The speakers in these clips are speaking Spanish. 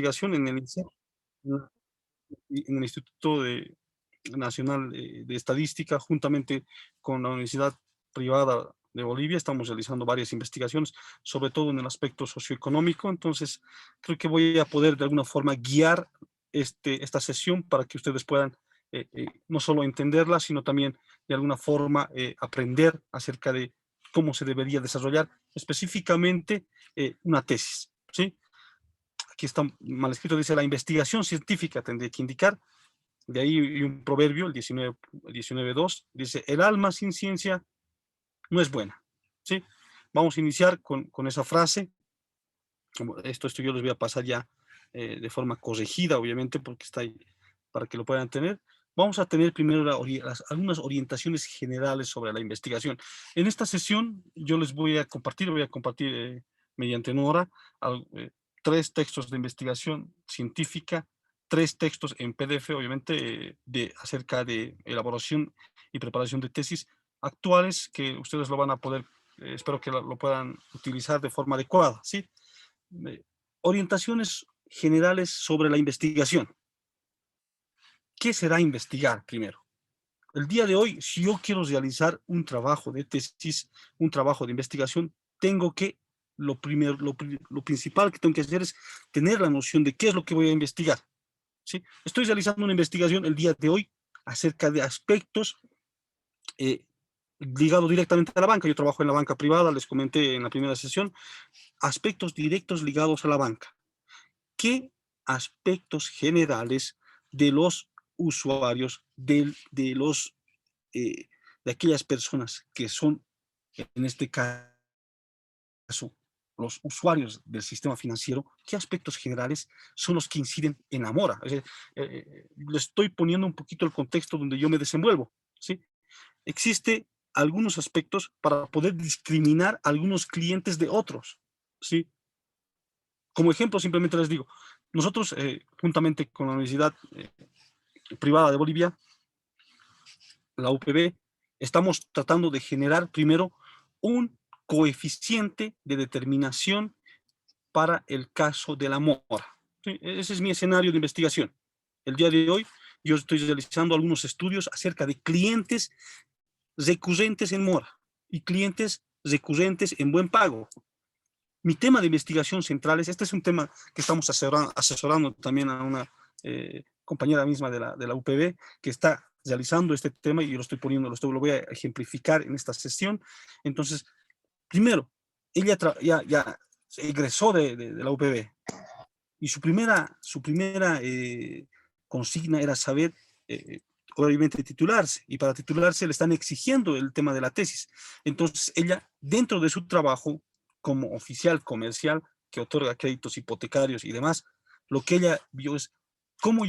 investigación en el INSEE, en el Instituto Nacional de Estadística, juntamente con la Universidad Privada de Bolivia. Estamos realizando varias investigaciones, sobre todo en el aspecto socioeconómico. Entonces, creo que voy a poder de alguna forma guiar esta sesión para que ustedes puedan no solo entenderla, sino también de alguna forma aprender acerca de cómo se debería desarrollar específicamente una tesis, ¿sí? Aquí está mal escrito, dice: la investigación científica tendría que indicar, de ahí un proverbio, el 19.2, dice: el alma sin ciencia no es buena, ¿sí? Vamos a iniciar con esa frase. Esto yo les voy a pasar ya de forma corregida, obviamente, porque está ahí para que lo puedan tener. Vamos a tener primero algunas orientaciones generales sobre la investigación. En esta sesión yo les voy a compartir mediante Nora, 3 textos de investigación científica, 3 textos en PDF, obviamente, acerca de elaboración y preparación de tesis actuales, que ustedes lo van a poder, espero que lo puedan utilizar de forma adecuada, ¿sí? Orientaciones generales sobre la investigación. ¿Qué será investigar primero? El día de hoy, si yo quiero realizar un trabajo de tesis, un trabajo de investigación, tengo que, lo principal que tengo que hacer es tener la noción de qué es lo que voy a investigar, ¿sí? Estoy realizando una investigación el día de hoy acerca de aspectos ligados directamente a la banca. Yo trabajo en la banca privada, les comenté en la primera sesión, aspectos directos ligados a la banca. ¿Qué aspectos generales de los usuarios, de aquellas personas que son, en este caso, los usuarios del sistema financiero, qué aspectos generales son los que inciden en la mora? Le estoy poniendo un poquito el contexto donde yo me desenvuelvo, ¿sí? Existe algunos aspectos para poder discriminar a algunos clientes de otros, ¿sí? Como ejemplo, simplemente les digo, nosotros, juntamente con la Universidad Privada de Bolivia, la UPB, estamos tratando de generar primero un coeficiente de determinación para el caso de la mora, ¿sí? Ese es mi escenario de investigación. El día de hoy yo estoy realizando algunos estudios acerca de clientes recurrentes en mora y clientes recurrentes en buen pago. Mi tema de investigación central este es un tema que estamos asesorando también a una compañera misma de la UPB que está realizando este tema, y yo lo estoy poniendo, lo voy a ejemplificar en esta sesión. Entonces, primero, ella ya egresó de la UPB, y su primera consigna era saber, obviamente, titularse, y para titularse le están exigiendo el tema de la tesis. Entonces, ella, dentro de su trabajo como oficial comercial que otorga créditos hipotecarios y demás, lo que ella vio es cómo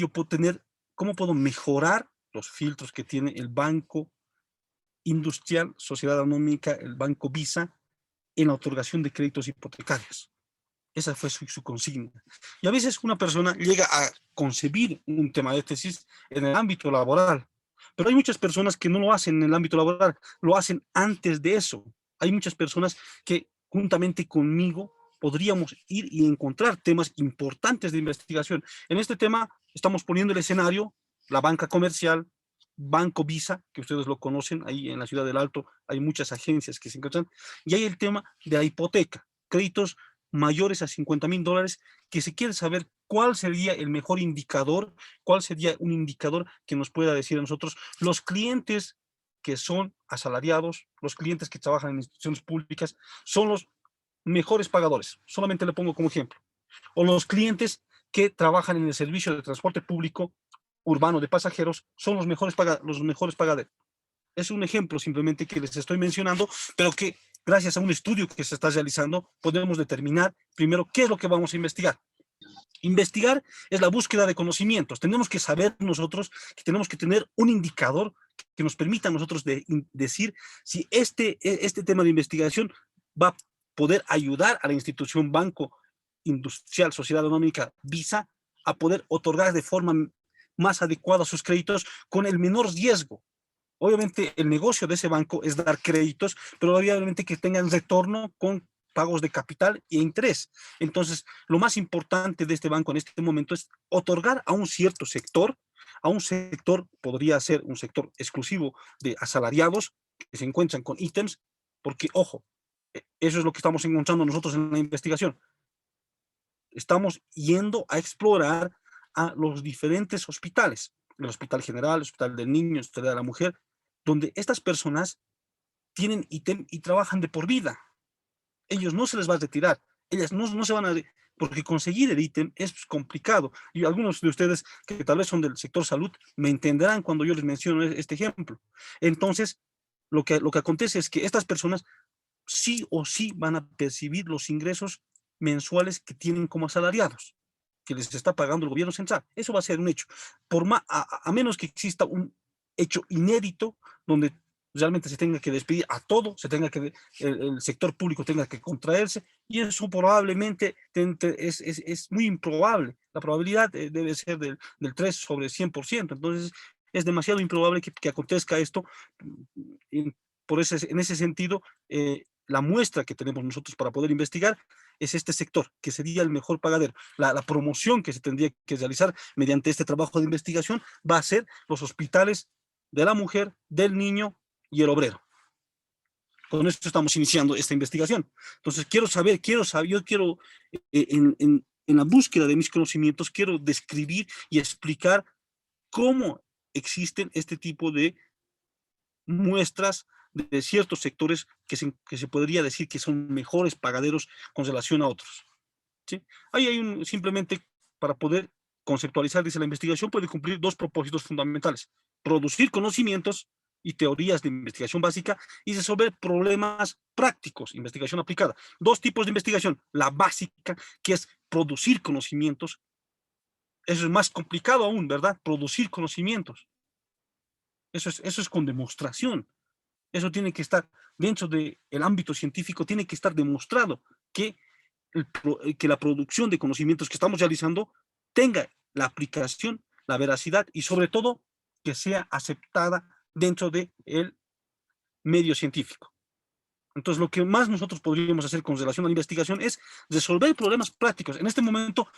puedo mejorar los filtros que tiene el Banco Industrial, Sociedad Anónima, el Banco Visa, en la otorgación de créditos hipotecarios. Esa fue su consigna. Y a veces una persona llega a concebir un tema de tesis en el ámbito laboral, pero hay muchas personas que no lo hacen en el ámbito laboral, lo hacen antes de eso. Hay muchas personas que juntamente conmigo podríamos ir y encontrar temas importantes de investigación. En este tema estamos poniendo el escenario: la banca comercial, Banco Visa, que ustedes lo conocen, ahí en la ciudad del Alto hay muchas agencias que se encuentran, y hay el tema de la hipoteca, créditos mayores a $50,000, que se quiere saber cuál sería el mejor indicador, cuál sería un indicador que nos pueda decir a nosotros los clientes que son asalariados, los clientes que trabajan en instituciones públicas, son los mejores pagadores. Solamente le pongo como ejemplo. O los clientes que trabajan en el servicio de transporte público urbano de pasajeros son los mejores pagadores. Es un ejemplo simplemente que les estoy mencionando, pero que gracias a un estudio que se está realizando podemos determinar primero qué es lo que vamos a investigar. Investigar es la búsqueda de conocimientos. Tenemos que saber nosotros que tenemos que tener un indicador que nos permita a nosotros decir si este tema de investigación va a poder ayudar a la institución Banco Industrial Sociedad Anónima Visa a poder otorgar de forma más adecuada sus créditos con el menor riesgo. Obviamente el negocio de ese banco es dar créditos, pero obviamente que tengan retorno con pagos de capital e interés. Entonces, lo más importante de este banco en este momento es otorgar a un cierto sector, podría ser un sector exclusivo de asalariados que se encuentran con ítems, porque, ojo, eso es lo que estamos encontrando nosotros en la investigación. Estamos yendo a explorar a los diferentes hospitales, el Hospital General, el Hospital del Niño, el Hospital de la Mujer, donde estas personas tienen ítem y trabajan de por vida. Ellos no se les va a retirar, ellas no se van a, porque conseguir el ítem es complicado. Y algunos de ustedes que tal vez son del sector salud me entenderán cuando yo les menciono este ejemplo. Entonces, lo que acontece es que estas personas sí o sí van a percibir los ingresos mensuales que tienen como asalariados, que les está pagando el gobierno central. Eso va a ser un hecho. A menos que exista un hecho inédito donde realmente se tenga que despedir a todo, el sector público tenga que contraerse, y eso probablemente es muy improbable. La probabilidad debe ser del 3 sobre 100%. Entonces, es demasiado improbable que acontezca esto. En, en ese sentido, la muestra que tenemos nosotros para poder investigar es este sector, que sería el mejor pagadero. La promoción que se tendría que realizar mediante este trabajo de investigación va a ser los hospitales de la mujer, del niño y el obrero. Con esto estamos iniciando esta investigación. Entonces, yo quiero, en la búsqueda de mis conocimientos, quiero describir y explicar cómo existen este tipo de muestras de ciertos sectores que se podría decir que son mejores pagaderos con relación a otros. ¿Sí? Ahí hay simplemente para poder conceptualizar, dice la investigación, puede cumplir dos propósitos fundamentales: producir conocimientos y teorías de investigación básica y resolver problemas prácticos, investigación aplicada. Dos tipos de investigación: la básica, que es producir conocimientos. Eso es más complicado aún, ¿verdad? Producir conocimientos. Eso es con demostración. Eso tiene que estar dentro del ámbito científico, tiene que estar demostrado que, que la producción de conocimientos que estamos realizando tenga la aplicación, la veracidad y sobre todo que sea aceptada dentro del medio científico. Entonces, lo que más nosotros podríamos hacer con relación a la investigación es resolver problemas prácticos. En este momento,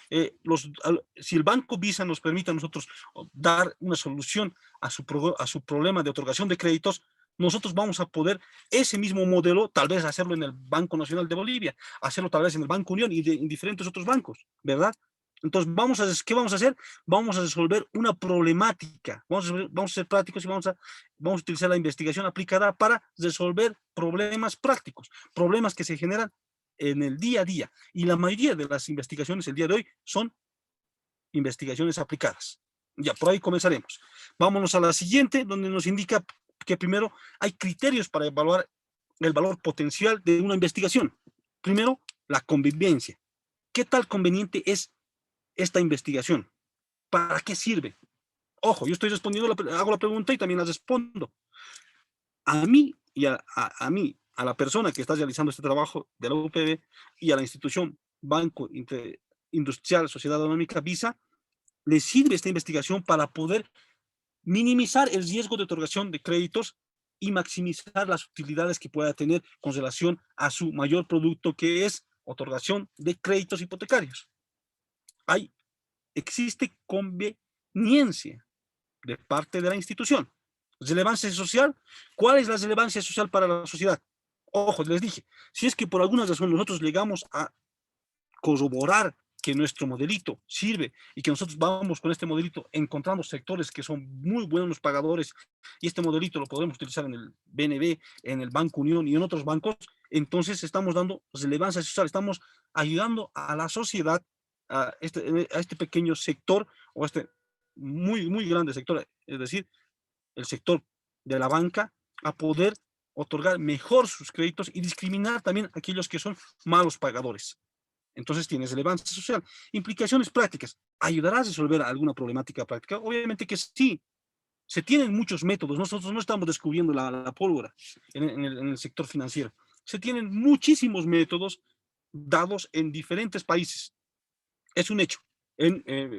si el Banco Visa nos permite a nosotros dar una solución a su problema de otorgación de créditos, nosotros vamos a poder ese mismo modelo, tal vez hacerlo en el Banco Nacional de Bolivia, hacerlo tal vez en el Banco Unión y en diferentes otros bancos, ¿verdad? Entonces, ¿qué vamos a hacer? Vamos a resolver una problemática. Vamos a ser prácticos y vamos a utilizar la investigación aplicada para resolver problemas prácticos, problemas que se generan en el día a día. Y la mayoría de las investigaciones el día de hoy son investigaciones aplicadas. Ya, por ahí comenzaremos. Vámonos a la siguiente, donde nos indica que primero hay criterios para evaluar el valor potencial de una investigación. Primero, la conveniencia. ¿Qué tal conveniente es esta investigación? ¿Para qué sirve? Ojo, yo estoy respondiendo, hago la pregunta y también la respondo. A mí y a la persona que está realizando este trabajo de la UPB y a la institución Banco Industrial Sociedad Económica Visa, le sirve esta investigación para poder minimizar el riesgo de otorgación de créditos y maximizar las utilidades que pueda tener con relación a su mayor producto, que es otorgación de créditos hipotecarios. Existe conveniencia de parte de la institución. Relevancia social. ¿Cuál es la relevancia social para la sociedad? Ojo, les dije, si es que por alguna razón nosotros llegamos a corroborar que nuestro modelito sirve y que nosotros vamos con este modelito encontrando sectores que son muy buenos pagadores y este modelito lo podemos utilizar en el BNB, en el Banco Unión y en otros bancos, entonces estamos dando relevancia social, estamos ayudando a la sociedad, a este pequeño sector o a este muy, muy grande sector, es decir, el sector de la banca, a poder otorgar mejor sus créditos y discriminar también a aquellos que son malos pagadores. Entonces tienes relevancia social. Implicaciones prácticas. ¿Ayudará a resolver alguna problemática práctica? Obviamente que sí. Se tienen muchos métodos. Nosotros no estamos descubriendo la pólvora en el sector financiero. Se tienen muchísimos métodos dados en diferentes países. Es un hecho.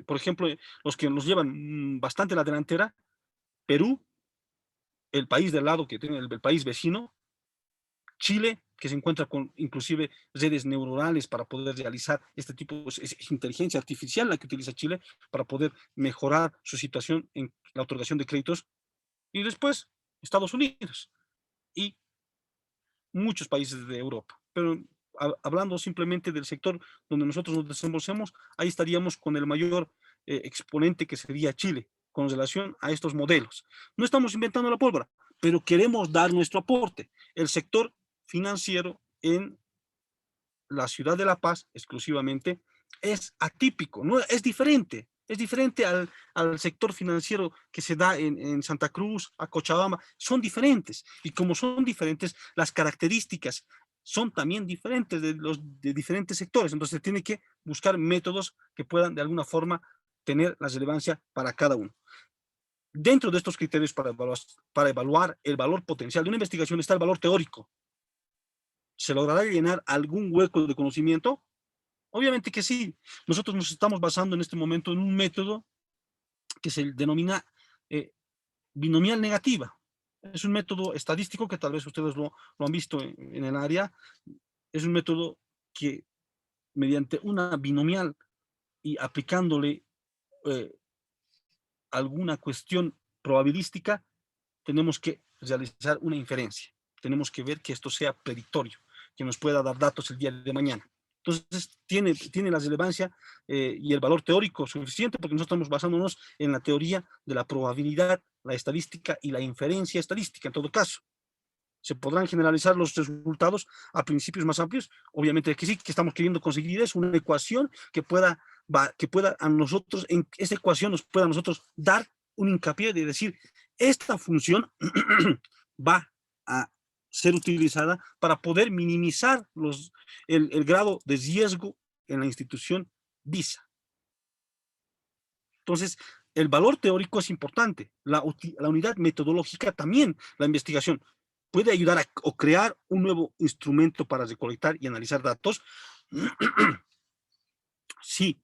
Por ejemplo, los que nos llevan bastante la delantera, Perú, el país del lado que tiene el país vecino, Chile, que se encuentra con inclusive redes neuronales para poder realizar este tipo de inteligencia artificial la que utiliza Chile para poder mejorar su situación en la otorgación de créditos. Y después Estados Unidos y muchos países de Europa. Pero hablando simplemente del sector donde nosotros nos desenvolvemos, ahí estaríamos con el mayor exponente que sería Chile, con relación a estos modelos. No estamos inventando la pólvora, pero queremos dar nuestro aporte. El sector financiero en la ciudad de La Paz, exclusivamente, es atípico, ¿no? Es diferente al sector financiero que se da en Santa Cruz, a Cochabamba, son diferentes. Y como son diferentes, las características son también diferentes de diferentes sectores. Entonces, se tiene que buscar métodos que puedan de alguna forma tener la relevancia para cada uno. Dentro de estos criterios para evaluar el valor potencial de una investigación está el valor teórico. ¿Se logrará llenar algún hueco de conocimiento? Obviamente que sí. Nosotros nos estamos basando en este momento en un método que se denomina eh, binomial negativa. Es un método estadístico que tal vez ustedes lo han visto en el área. Es un método que mediante una binomial y aplicándole eh, alguna cuestión probabilística, tenemos que realizar una inferencia. Tenemos que ver que esto sea predictorio, que nos pueda dar datos el día de mañana. Entonces, tiene la relevancia y el valor teórico suficiente porque nosotros estamos basándonos en la teoría de la probabilidad, la estadística y la inferencia estadística, en todo caso. ¿Se podrán generalizar los resultados a principios más amplios? Obviamente que sí, que estamos queriendo conseguir es una ecuación que pueda a nosotros, en esta ecuación nos pueda a nosotros dar un hincapié de decir, esta función va a ser utilizada para poder minimizar el grado de riesgo en la institución Visa. Entonces, el valor teórico es importante, la unidad metodológica también, la investigación puede ayudar o crear un nuevo instrumento para recolectar y analizar datos. Sí,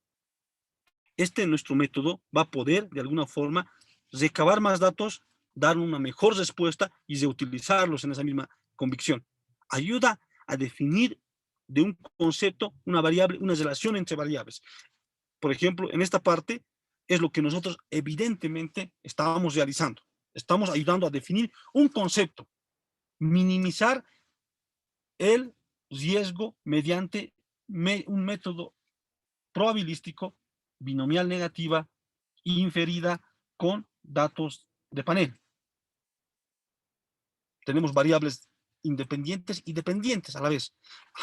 nuestro método va a poder de alguna forma recabar más datos, dar una mejor respuesta y reutilizarlos en esa misma convicción. Ayuda a definir de un concepto una variable, una relación entre variables. Por ejemplo, en esta parte es lo que nosotros evidentemente estábamos realizando. Estamos ayudando a definir un concepto, minimizar el riesgo mediante un método probabilístico, binomial negativa, inferida con datos de panel. Tenemos variables independientes y dependientes a la vez.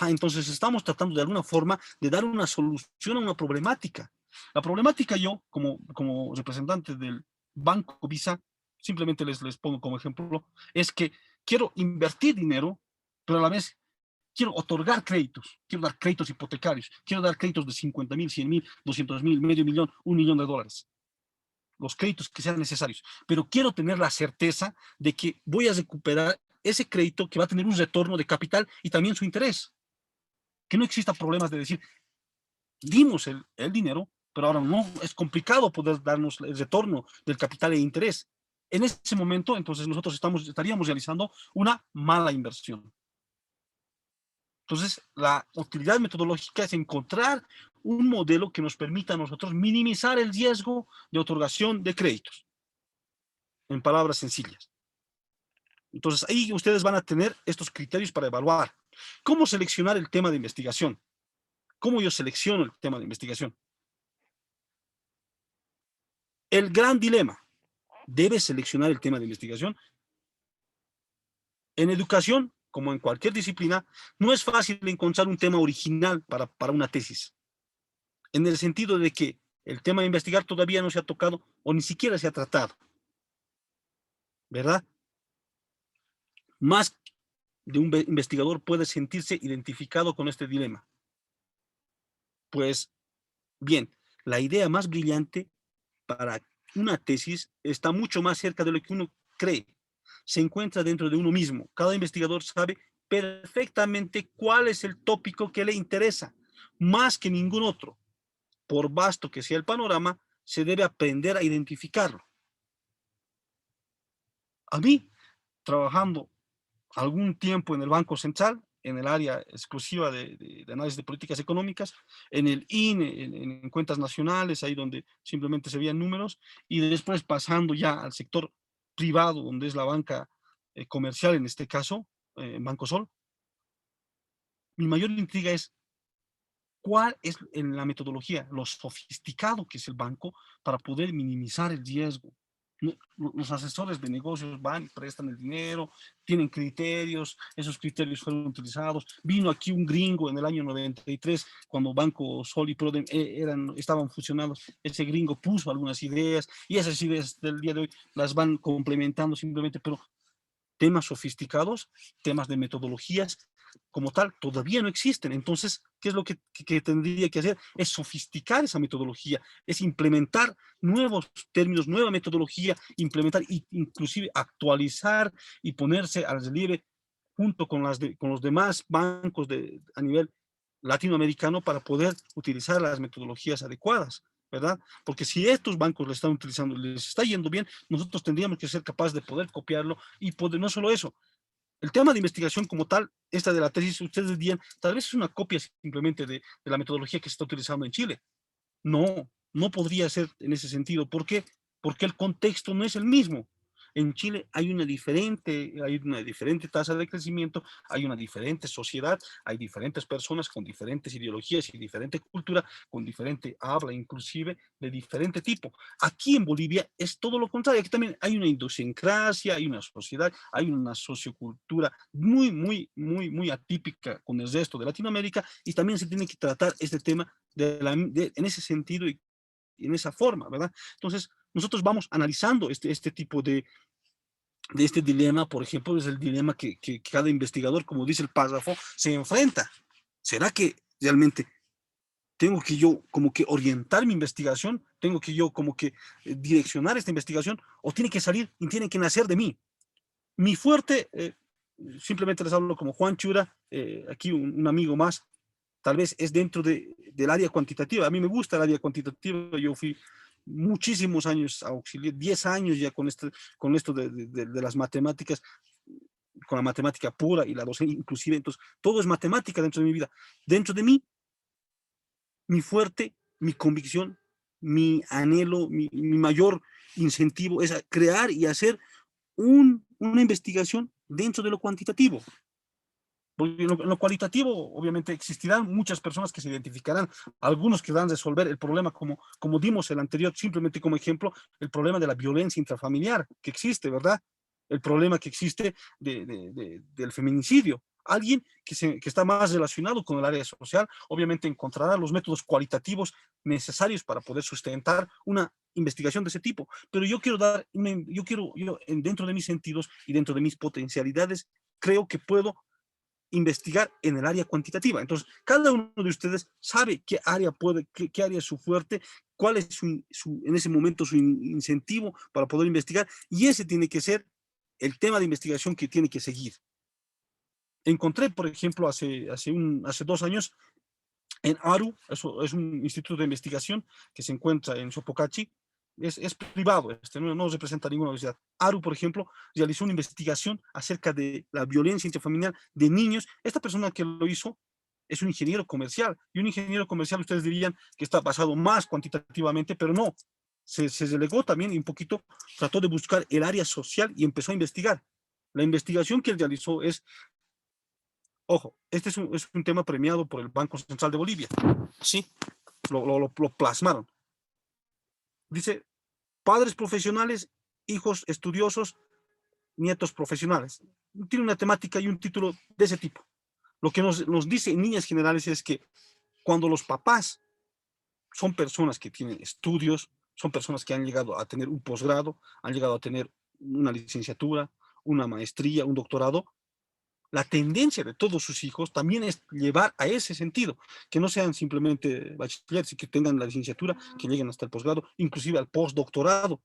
Entonces estamos tratando de alguna forma de dar una solución a una problemática. La problemática yo, como representante del Banco Visa, simplemente les pongo como ejemplo, es que quiero invertir dinero, pero a la vez quiero otorgar créditos, quiero dar créditos hipotecarios, quiero dar créditos de 50,000, 100,000, 200,000, medio millón, $1,000,000, los créditos que sean necesarios, pero quiero tener la certeza de que voy a recuperar ese crédito que va a tener un retorno de capital y también su interés. Que no exista problemas de decir, dimos el dinero, pero ahora no, es complicado poder darnos el retorno del capital e interés. En ese momento, entonces nosotros estaríamos realizando una mala inversión. Entonces, la utilidad metodológica es encontrar un modelo que nos permita a nosotros minimizar el riesgo de otorgación de créditos, en palabras sencillas. Entonces, ahí ustedes van a tener estos criterios para evaluar. ¿Cómo seleccionar el tema de investigación? ¿Cómo yo selecciono el tema de investigación? El gran dilema, ¿debes seleccionar el tema de investigación? En educación, como en cualquier disciplina, no es fácil encontrar un tema original para una tesis, en el sentido de que el tema de investigar todavía no se ha tocado o ni siquiera se ha tratado, ¿verdad? Más de un investigador puede sentirse identificado con este dilema. Pues bien, la idea más brillante para una tesis está mucho más cerca de lo que uno cree. Se encuentra dentro de uno mismo. Cada investigador sabe perfectamente cuál es el tópico que le interesa, más que ningún otro. Por vasto que sea el panorama, se debe aprender a identificarlo. A mí, trabajando algún tiempo en el Banco Central, en el área exclusiva de análisis de políticas económicas, en el INE, en cuentas nacionales, ahí donde simplemente se veían números, y después pasando ya al sector privado, donde es la banca comercial, en este caso, Banco Sol. Mi mayor intriga es cuál es en la metodología, lo sofisticado que es el banco para poder minimizar el riesgo. Los asesores de negocios van, prestan el dinero, tienen criterios, esos criterios fueron utilizados. Vino aquí un gringo en el año 93, cuando Banco Sol y Prodem estaban fusionados. Ese gringo puso algunas ideas y esas ideas del día de hoy las van complementando simplemente, pero temas sofisticados, temas de metodologías como tal, todavía no existen. Entonces, ¿qué es lo que tendría que hacer? Es sofisticar esa metodología, es implementar nuevos términos, nueva metodología, implementar e inclusive actualizar y ponerse al relieve junto con, con los demás bancos a nivel latinoamericano para poder utilizar las metodologías adecuadas, ¿verdad? Porque si estos bancos lo están utilizando y les está yendo bien, nosotros tendríamos que ser capaces de poder copiarlo y poder, no solo eso, el tema de investigación como tal, esta de la tesis, ustedes dirían, tal vez es una copia simplemente de la metodología que se está utilizando en Chile. No, no podría ser en ese sentido. ¿Por qué? Porque el contexto no es el mismo. En Chile hay una diferente tasa de crecimiento, hay una diferente sociedad, hay diferentes personas con diferentes ideologías y diferente cultura, con diferente habla inclusive, de diferente tipo. Aquí en Bolivia es todo lo contrario. Aquí también hay una idiosincrasia, hay una sociedad, hay una sociocultura muy atípica con el resto de Latinoamérica, y también se tiene que tratar este tema en ese sentido y en esa forma, ¿verdad? Entonces, nosotros vamos analizando este tipo de este dilema. Por ejemplo, es el dilema que cada investigador, como dice el párrafo, se enfrenta. ¿Será que realmente tengo que yo como que orientar mi investigación? ¿Tengo que yo como que direccionar esta investigación? ¿O tiene que salir y tiene que nacer de mí? Mi fuerte, simplemente les hablo como Juan Chura, aquí un amigo más, tal vez es dentro del área cuantitativa. A mí me gusta el área cuantitativa. Yo fui muchísimos años auxiliar, 10 años ya con esto de las matemáticas, con la matemática pura y la docencia inclusive. Entonces, todo es matemática dentro de mi vida. Dentro de mí, mi fuerte, mi convicción, mi anhelo, mi mayor incentivo es a crear y hacer una investigación dentro de lo cuantitativo. Porque en lo cualitativo, obviamente, existirán muchas personas que se identificarán, algunos que van a resolver el problema, como dimos el anterior, simplemente como ejemplo, el problema de la violencia intrafamiliar que existe, ¿verdad? El problema que existe del feminicidio. Alguien que está más relacionado con el área social, obviamente encontrará los métodos cualitativos necesarios para poder sustentar una investigación de ese tipo. Pero yo quiero dentro de mis sentidos y dentro de mis potencialidades, creo que puedo investigar en el área cuantitativa. Entonces, cada uno de ustedes sabe qué área qué área es su fuerte, cuál es en ese momento su incentivo para poder investigar, y ese tiene que ser el tema de investigación que tiene que seguir. Encontré, por ejemplo, hace 2 años, en ARU, eso es un instituto de investigación que se encuentra en Sopocachi, es privado, no representa ninguna universidad. ARU, por ejemplo, realizó una investigación acerca de la violencia intrafamiliar de niños. Esta persona que lo hizo es un ingeniero comercial, y un ingeniero comercial ustedes dirían que está basado más cuantitativamente, pero no, se delegó también y un poquito, trató de buscar el área social y empezó a investigar. La investigación que él realizó ojo, este es un tema premiado por el Banco Central de Bolivia, ¿sí? Lo plasmaron. Dice, padres profesionales, hijos estudiosos, nietos profesionales. Tiene una temática y un título de ese tipo. Lo que nos dice en líneas generales es que cuando los papás son personas que tienen estudios, son personas que han llegado a tener un posgrado, han llegado a tener una licenciatura, una maestría, un doctorado, la tendencia de todos sus hijos también es llevar a ese sentido, que no sean simplemente bachilleres y que tengan la licenciatura, que lleguen hasta el posgrado, inclusive al postdoctorado.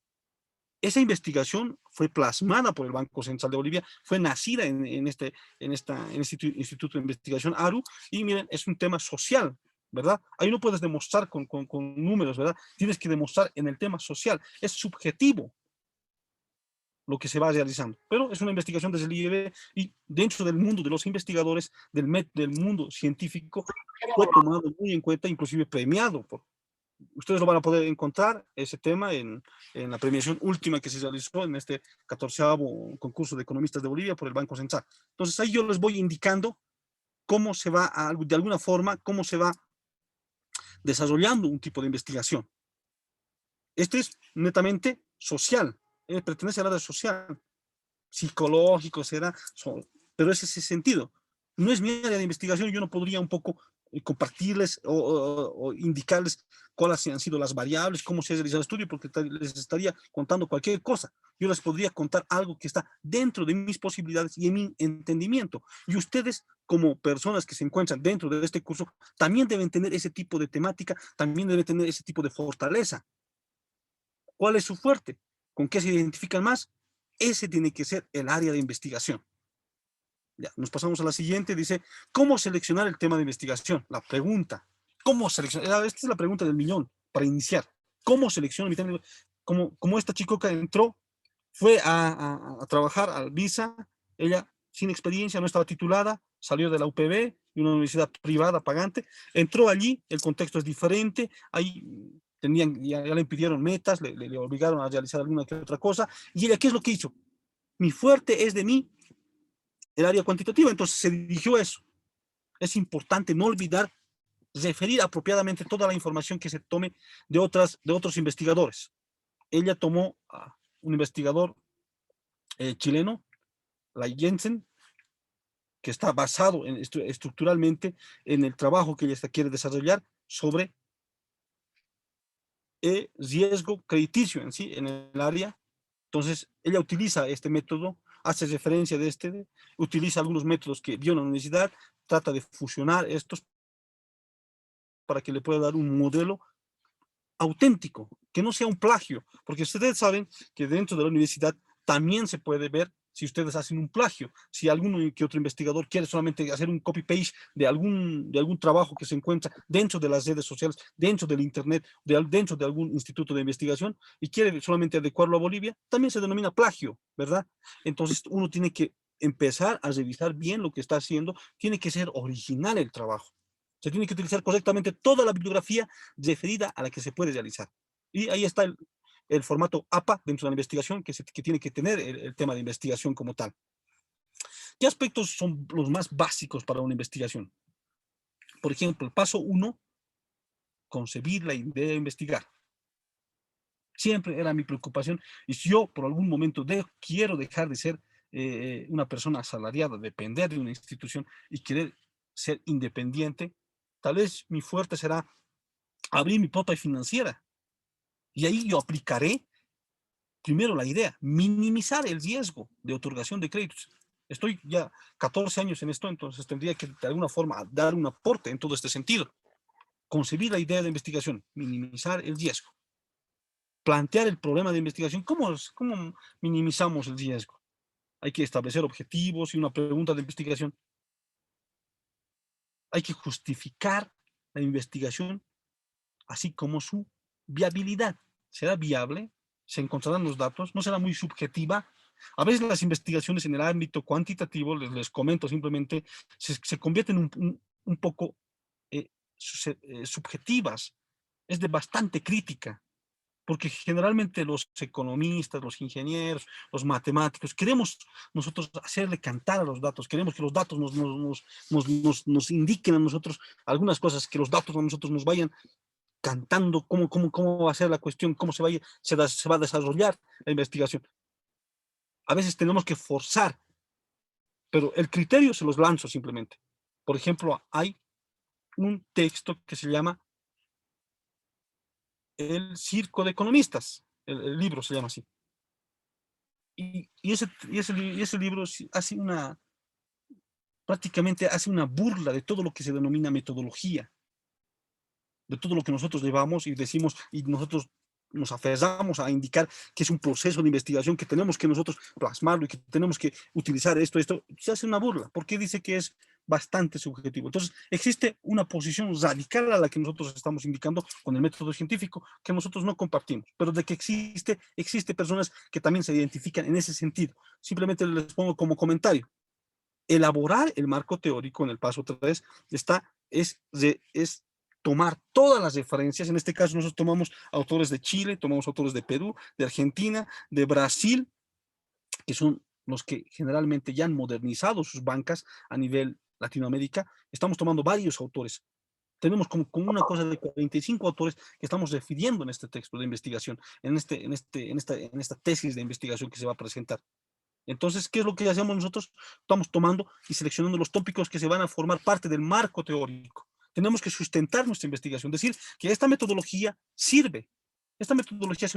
Esa investigación fue plasmada por el Banco Central de Bolivia, fue nacida en este Instituto de Investigación ARU, y miren, es un tema social, ¿verdad? Ahí no puedes demostrar con números, ¿verdad? Tienes que demostrar en el tema social, es subjetivo. lo que se va realizando. Pero es una investigación desde el IEB y dentro del mundo de los investigadores, del mundo científico, fue tomado muy en cuenta, inclusive premiado. Ustedes lo van a poder encontrar, ese tema, en la premiación última que se realizó en este 14º concurso de economistas de Bolivia por el Banco Central. Entonces ahí yo les voy indicando cómo se va, de alguna forma, cómo se va desarrollando un tipo de investigación. Este es netamente social, pertenece al área social, psicológico será, pero es ese sentido. No es mi área de investigación, yo no podría un poco compartirles o indicarles cuáles han sido las variables, cómo se ha realizado el estudio, porque les estaría contando cualquier cosa. Yo les podría contar algo que está dentro de mis posibilidades y en mi entendimiento. Y ustedes, como personas que se encuentran dentro de este curso, también deben tener ese tipo de temática, también deben tener ese tipo de fortaleza. ¿Cuál es su fuerte? ¿Con qué se identifican más? Ese tiene que ser el área de investigación. Ya, nos pasamos a la siguiente, dice, ¿cómo seleccionar el tema de investigación? La pregunta, ¿cómo seleccionar? Esta es la pregunta del millón, para iniciar. ¿Cómo selecciono mi tema? Como esta chicoca entró, fue a trabajar al Visa, ella sin experiencia, no estaba titulada, salió de la UPB, de una universidad privada pagante, entró allí, el contexto es diferente, ahí ya le impidieron metas, le obligaron a realizar alguna que otra cosa, y ella, ¿qué es lo que hizo? Mi fuerte es de mí el área cuantitativa, entonces se dirigió a eso. Es importante no olvidar referir apropiadamente toda la información que se tome de otros investigadores. Ella tomó a un investigador chileno, la Jensen, que está basado estructuralmente en el trabajo que ella quiere desarrollar sobre riesgo crediticio en sí, en el área. Entonces, ella utiliza este método, hace referencia utiliza algunos métodos que vio en la universidad, trata de fusionar estos para que le pueda dar un modelo auténtico, que no sea un plagio, porque ustedes saben que dentro de la universidad también se puede ver si ustedes hacen un plagio, si alguno que otro investigador quiere solamente hacer un copy-paste de algún trabajo que se encuentra dentro de las redes sociales, dentro del internet, dentro de algún instituto de investigación y quiere solamente adecuarlo a Bolivia, también se denomina plagio, ¿verdad? Entonces uno tiene que empezar a revisar bien lo que está haciendo, tiene que ser original el trabajo. Se tiene que utilizar correctamente toda la bibliografía referida a la que se puede realizar. Y ahí está el formato APA dentro de la investigación que tiene que tener el tema de investigación como tal. ¿Qué aspectos son los más básicos para una investigación? Por ejemplo, el paso 1, concebir la idea de investigar. Siempre era mi preocupación. Y si yo por algún momento quiero dejar de ser una persona asalariada, depender de una institución y querer ser independiente, tal vez mi fuerte será abrir mi propia financiera. Y ahí yo aplicaré primero la idea, minimizar el riesgo de otorgación de créditos. Estoy ya 14 años en esto, entonces tendría que de alguna forma dar un aporte en todo este sentido. Concebir la idea de investigación, minimizar el riesgo. Plantear el problema de investigación, ¿cómo minimizamos el riesgo? Hay que establecer objetivos y una pregunta de investigación. Hay que justificar la investigación, así como su viabilidad. ¿Será viable? ¿Se encontrarán los datos? ¿No será muy subjetiva? A veces las investigaciones en el ámbito cuantitativo, les comento simplemente, se convierten un poco subjetivas. Es de bastante crítica, porque generalmente los economistas, los ingenieros, los matemáticos, queremos nosotros hacerle cantar a los datos, queremos que los datos nos indiquen a nosotros algunas cosas, que los datos a nosotros nos vayan cantando cómo va a ser la cuestión, cómo se va a desarrollar la investigación. A veces tenemos que forzar, pero el criterio se los lanzo simplemente. Por ejemplo, hay un texto que se llama El Circo de Economistas, el libro se llama así. Ese libro hace prácticamente hace una burla de todo lo que se denomina metodología, de todo lo que nosotros llevamos y decimos, y nosotros nos aferramos a indicar que es un proceso de investigación, que tenemos que nosotros plasmarlo y que tenemos que utilizar esto, se hace una burla. ¿Por qué dice que es bastante subjetivo. Entonces, existe una posición radical a la que nosotros estamos indicando con el método científico que nosotros no compartimos, pero de que existe personas que también se identifican en ese sentido. Simplemente les pongo como comentario. Elaborar el marco teórico en el paso 3 es tomar todas las referencias. En este caso nosotros tomamos autores de Chile, tomamos autores de Perú, de Argentina, de Brasil, que son los que generalmente ya han modernizado sus bancas a nivel Latinoamérica. Estamos tomando varios autores. Tenemos como una cosa de 45 autores que estamos refiriendo en este texto de investigación, en esta tesis de investigación que se va a presentar. Entonces, ¿qué es lo que hacemos nosotros? Estamos tomando y seleccionando los tópicos que se van a formar parte del marco teórico. Tenemos que sustentar nuestra investigación, decir que esta metodología sirve. Esta metodología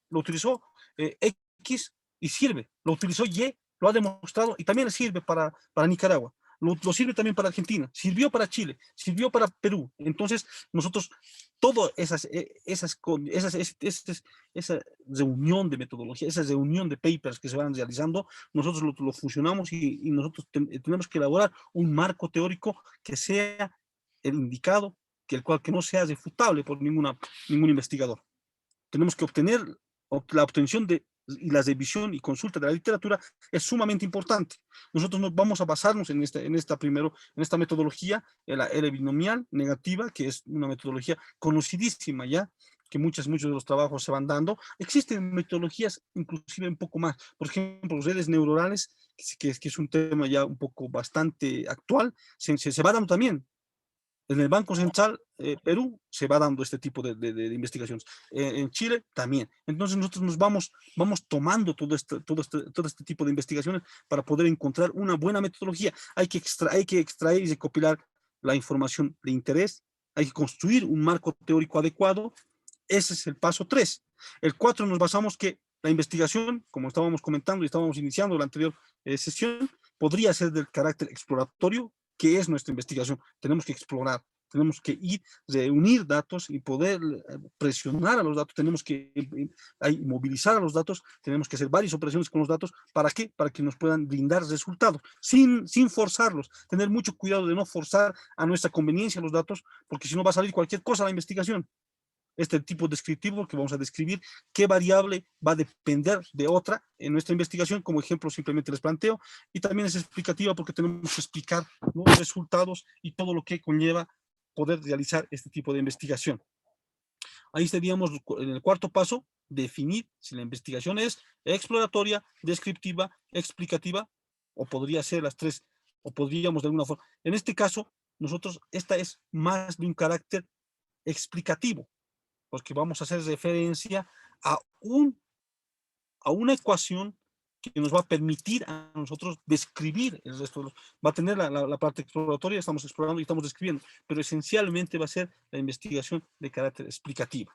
lo utilizó X y sirve. Lo utilizó Y, lo ha demostrado y también sirve para Nicaragua. Lo sirve también para Argentina, sirvió para Chile, sirvió para Perú. Entonces, nosotros, todas esa reunión de metodología, esa reunión de papers que se van realizando, nosotros lo fusionamos y nosotros tenemos que elaborar un marco teórico que sea el indicado, que no sea refutable por ningún investigador. Tenemos que obtener la obtención y la revisión y consulta de la literatura es sumamente importante. Nosotros nos vamos a basarnos en esta metodología, la binomial negativa, que es una metodología conocidísima ya, que muchos de los trabajos se van dando. Existen metodologías inclusive un poco más, por ejemplo, redes neuronales, que es un tema ya un poco bastante actual, se va dando también. En el Banco Central Perú se va dando este tipo de investigaciones. En Chile también. Entonces nosotros vamos tomando todo este tipo de investigaciones para poder encontrar una buena metodología. Hay que extraer y recopilar la información de interés. Hay que construir un marco teórico adecuado. Ese es el paso 3. El 4 nos basamos que la investigación, como estábamos comentando y estábamos iniciando la anterior sesión, podría ser del carácter exploratorio, que es nuestra investigación. Tenemos que explorar, tenemos que reunir datos y poder presionar a los datos, tenemos que movilizar a los datos, tenemos que hacer varias operaciones con los datos. ¿Para qué? Para que nos puedan brindar resultados, sin forzarlos. Tener mucho cuidado de no forzar a nuestra conveniencia los datos, porque si no va a salir cualquier cosa a la investigación. Este tipo descriptivo que vamos a describir qué variable va a depender de otra en nuestra investigación. Como ejemplo simplemente les planteo, y también es explicativa porque tenemos que explicar los resultados y todo lo que conlleva poder realizar este tipo de investigación. Ahí estaríamos en el cuarto paso, definir si la investigación es exploratoria, descriptiva, explicativa, o podría ser las tres, o podríamos de alguna forma. En este caso, esta es más de un carácter explicativo, porque vamos a hacer referencia a una ecuación que nos va a permitir a nosotros describir el resto va a tener la parte exploratoria, estamos explorando y estamos describiendo, pero esencialmente va a ser la investigación de carácter explicativo.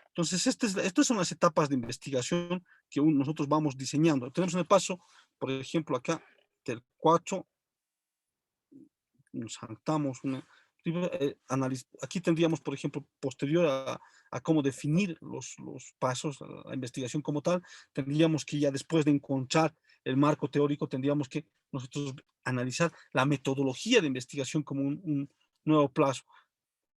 Entonces, estas son las etapas de investigación que nosotros vamos diseñando. Tenemos en el paso, por ejemplo, acá, del 4, nos saltamos aquí tendríamos, por ejemplo, posterior a cómo definir los pasos, la investigación como tal, tendríamos que ya después de encontrar el marco teórico, tendríamos que nosotros analizar la metodología de investigación como un nuevo paso.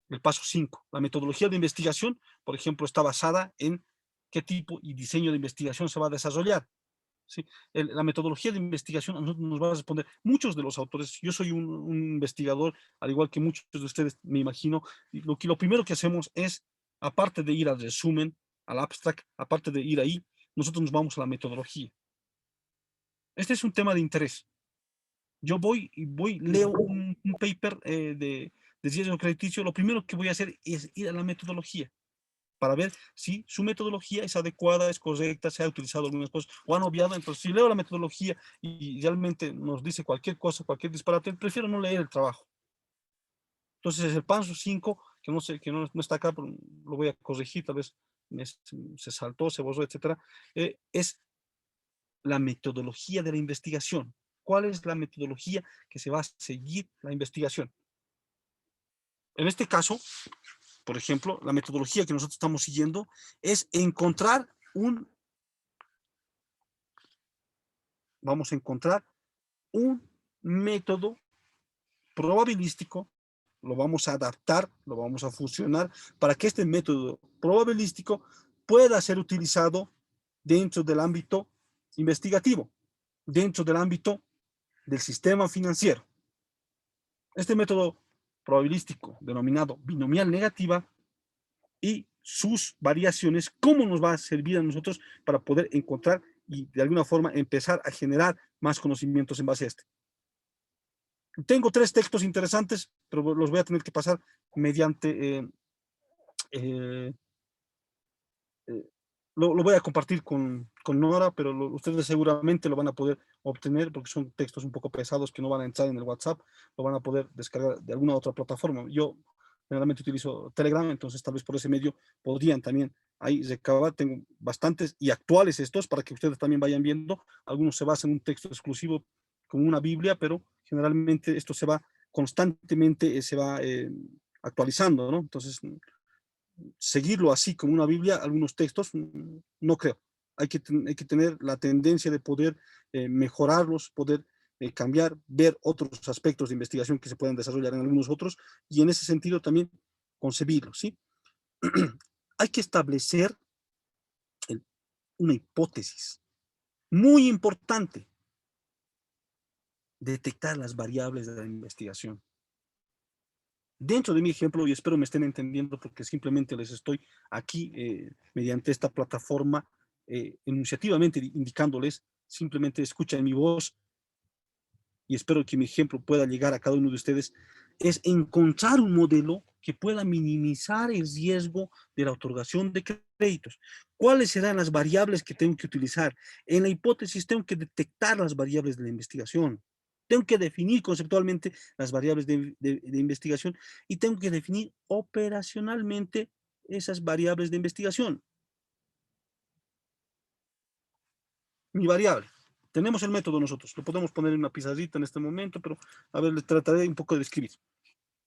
El paso 5, la metodología de investigación, por ejemplo, está basada en qué tipo y diseño de investigación se va a desarrollar. Sí, la metodología de investigación nos va a responder. Muchos de los autores, yo soy un investigador, al igual que muchos de ustedes, me imagino, y lo primero que hacemos es, aparte de ir al resumen, al abstract, aparte de ir ahí, nosotros nos vamos a la metodología. Este es un tema de interés. Yo leo un paper de riesgo crediticio, lo primero que voy a hacer es ir a la metodología, para ver si su metodología es adecuada, es correcta, se ha utilizado algunas cosas o han obviado. Entonces, si leo la metodología y realmente nos dice cualquier cosa, cualquier disparate, prefiero no leer el trabajo. Entonces, el paso 5, que no sé, que no está acá, pero lo voy a corregir, tal vez se saltó, se borró, etcétera, es la metodología de la investigación. ¿Cuál es la metodología que se va a seguir la investigación? En este caso, por ejemplo, la metodología que nosotros estamos siguiendo es vamos a encontrar un método probabilístico lo vamos a adaptar, lo vamos a fusionar para que este método probabilístico pueda ser utilizado dentro del ámbito investigativo, dentro del ámbito del sistema financiero. Este método probabilístico denominado binomial negativa y sus variaciones, cómo nos va a servir a nosotros para poder encontrar y de alguna forma empezar a generar más conocimientos en base a este. Tengo 3 textos interesantes, pero los voy a tener que pasar mediante eh, lo voy a compartir con Nora, pero ustedes seguramente lo van a poder obtener porque son textos un poco pesados que no van a entrar en el WhatsApp, lo van a poder descargar de alguna otra plataforma. Yo generalmente utilizo Telegram, entonces tal vez por ese medio podrían también ahí recabar. Tengo bastantes y actuales estos para que ustedes también vayan viendo. Algunos se basan en un texto exclusivo como una Biblia, pero generalmente esto se va constantemente, se va actualizando, ¿no? Entonces, seguirlo así como una Biblia, algunos textos, no creo. Hay que tener la tendencia de poder mejorarlos, poder cambiar, ver otros aspectos de investigación que se puedan desarrollar en algunos otros y en ese sentido también concebirlos, ¿sí? Hay que establecer el, una hipótesis muy importante, detectar las variables de la investigación. Dentro de mi ejemplo, y espero me estén entendiendo porque simplemente les estoy aquí mediante esta plataforma enunciativamente indicándoles, simplemente escuchen mi voz y espero que mi ejemplo pueda llegar a cada uno de ustedes, es encontrar un modelo que pueda minimizar el riesgo de la otorgación de créditos. ¿Cuáles serán las variables que tengo que utilizar? En la hipótesis tengo que detectar las variables de la investigación. Tengo que definir conceptualmente las variables de investigación y tengo que definir operacionalmente esas variables de investigación. Mi variable. Tenemos el método nosotros, lo podemos poner en una pizarrita en este momento, pero a ver, le trataré un poco de describir.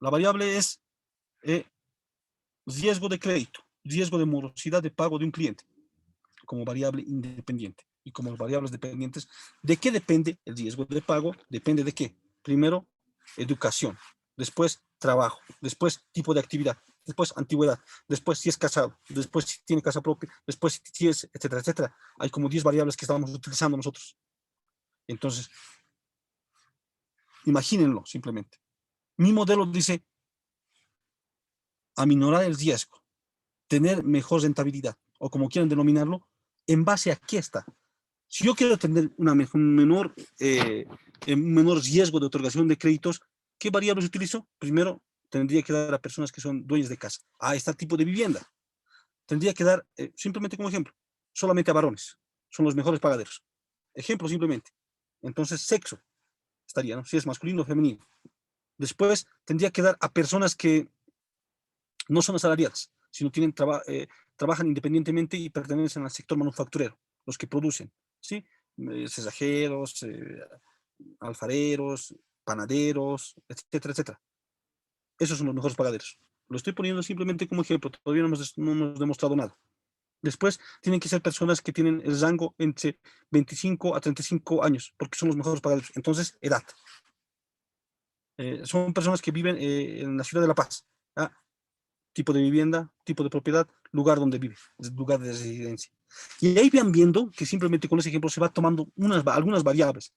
La variable es eh, riesgo de crédito, riesgo de morosidad de pago de un cliente, como variable independiente. Y como variables dependientes, ¿de qué depende el riesgo de pago? Depende de qué. Primero, educación, después trabajo, después tipo de actividad, después antigüedad, después si es casado, después si tiene casa propia, después si es, etcétera, etcétera. Hay como 10 variables que estamos utilizando nosotros. Entonces, imagínenlo simplemente. Mi modelo dice aminorar el riesgo, tener mejor rentabilidad, o como quieran denominarlo, ¿en base a qué está? Si yo quiero tener un menor riesgo de otorgación de créditos, ¿qué variables utilizo? Primero, tendría que dar a personas que son dueñas de casa, a este tipo de vivienda. Tendría que dar, simplemente como ejemplo, solamente a varones, son los mejores pagaderos. Ejemplo simplemente. Entonces, sexo estaría, ¿no? Si es masculino o femenino. Después, tendría que dar a personas que no son asalariadas, sino trabajan independientemente y pertenecen al sector manufacturero, los que producen, ¿sí? Cesajeros, alfareros, panaderos, etcétera, etcétera. Esos son los mejores pagaderos. Lo estoy poniendo simplemente como ejemplo, todavía no hemos demostrado nada. Después tienen que ser personas que tienen el rango entre 25 a 35 años, porque son los mejores pagaderos. Entonces, edad. Son personas que viven en la ciudad de La Paz. ¿Ah? Tipo de vivienda, tipo de propiedad, lugar donde vive, lugar de residencia. Y ahí van viendo que simplemente con ese ejemplo se va tomando algunas variables.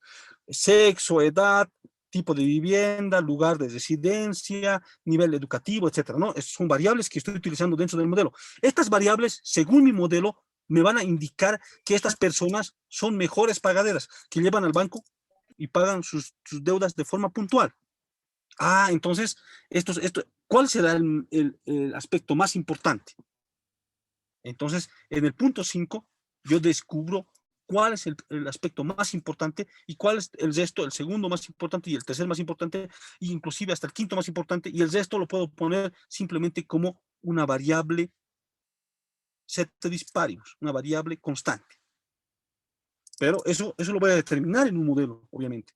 Sexo, edad, tipo de vivienda, lugar de residencia, nivel educativo, etcétera, ¿no? Esas son variables que estoy utilizando dentro del modelo. Estas variables, según mi modelo, me van a indicar que estas personas son mejores pagaderas, que llevan al banco y pagan sus deudas de forma puntual. Ah, entonces, ¿cuál será el aspecto más importante? Entonces, en el punto 5, yo descubro cuál es el aspecto más importante y cuál es el resto, el segundo más importante y el tercer más importante, e inclusive hasta el quinto más importante, y el resto lo puedo poner simplemente como una variable set disparius, una variable constante. Pero eso lo voy a determinar en un modelo, obviamente.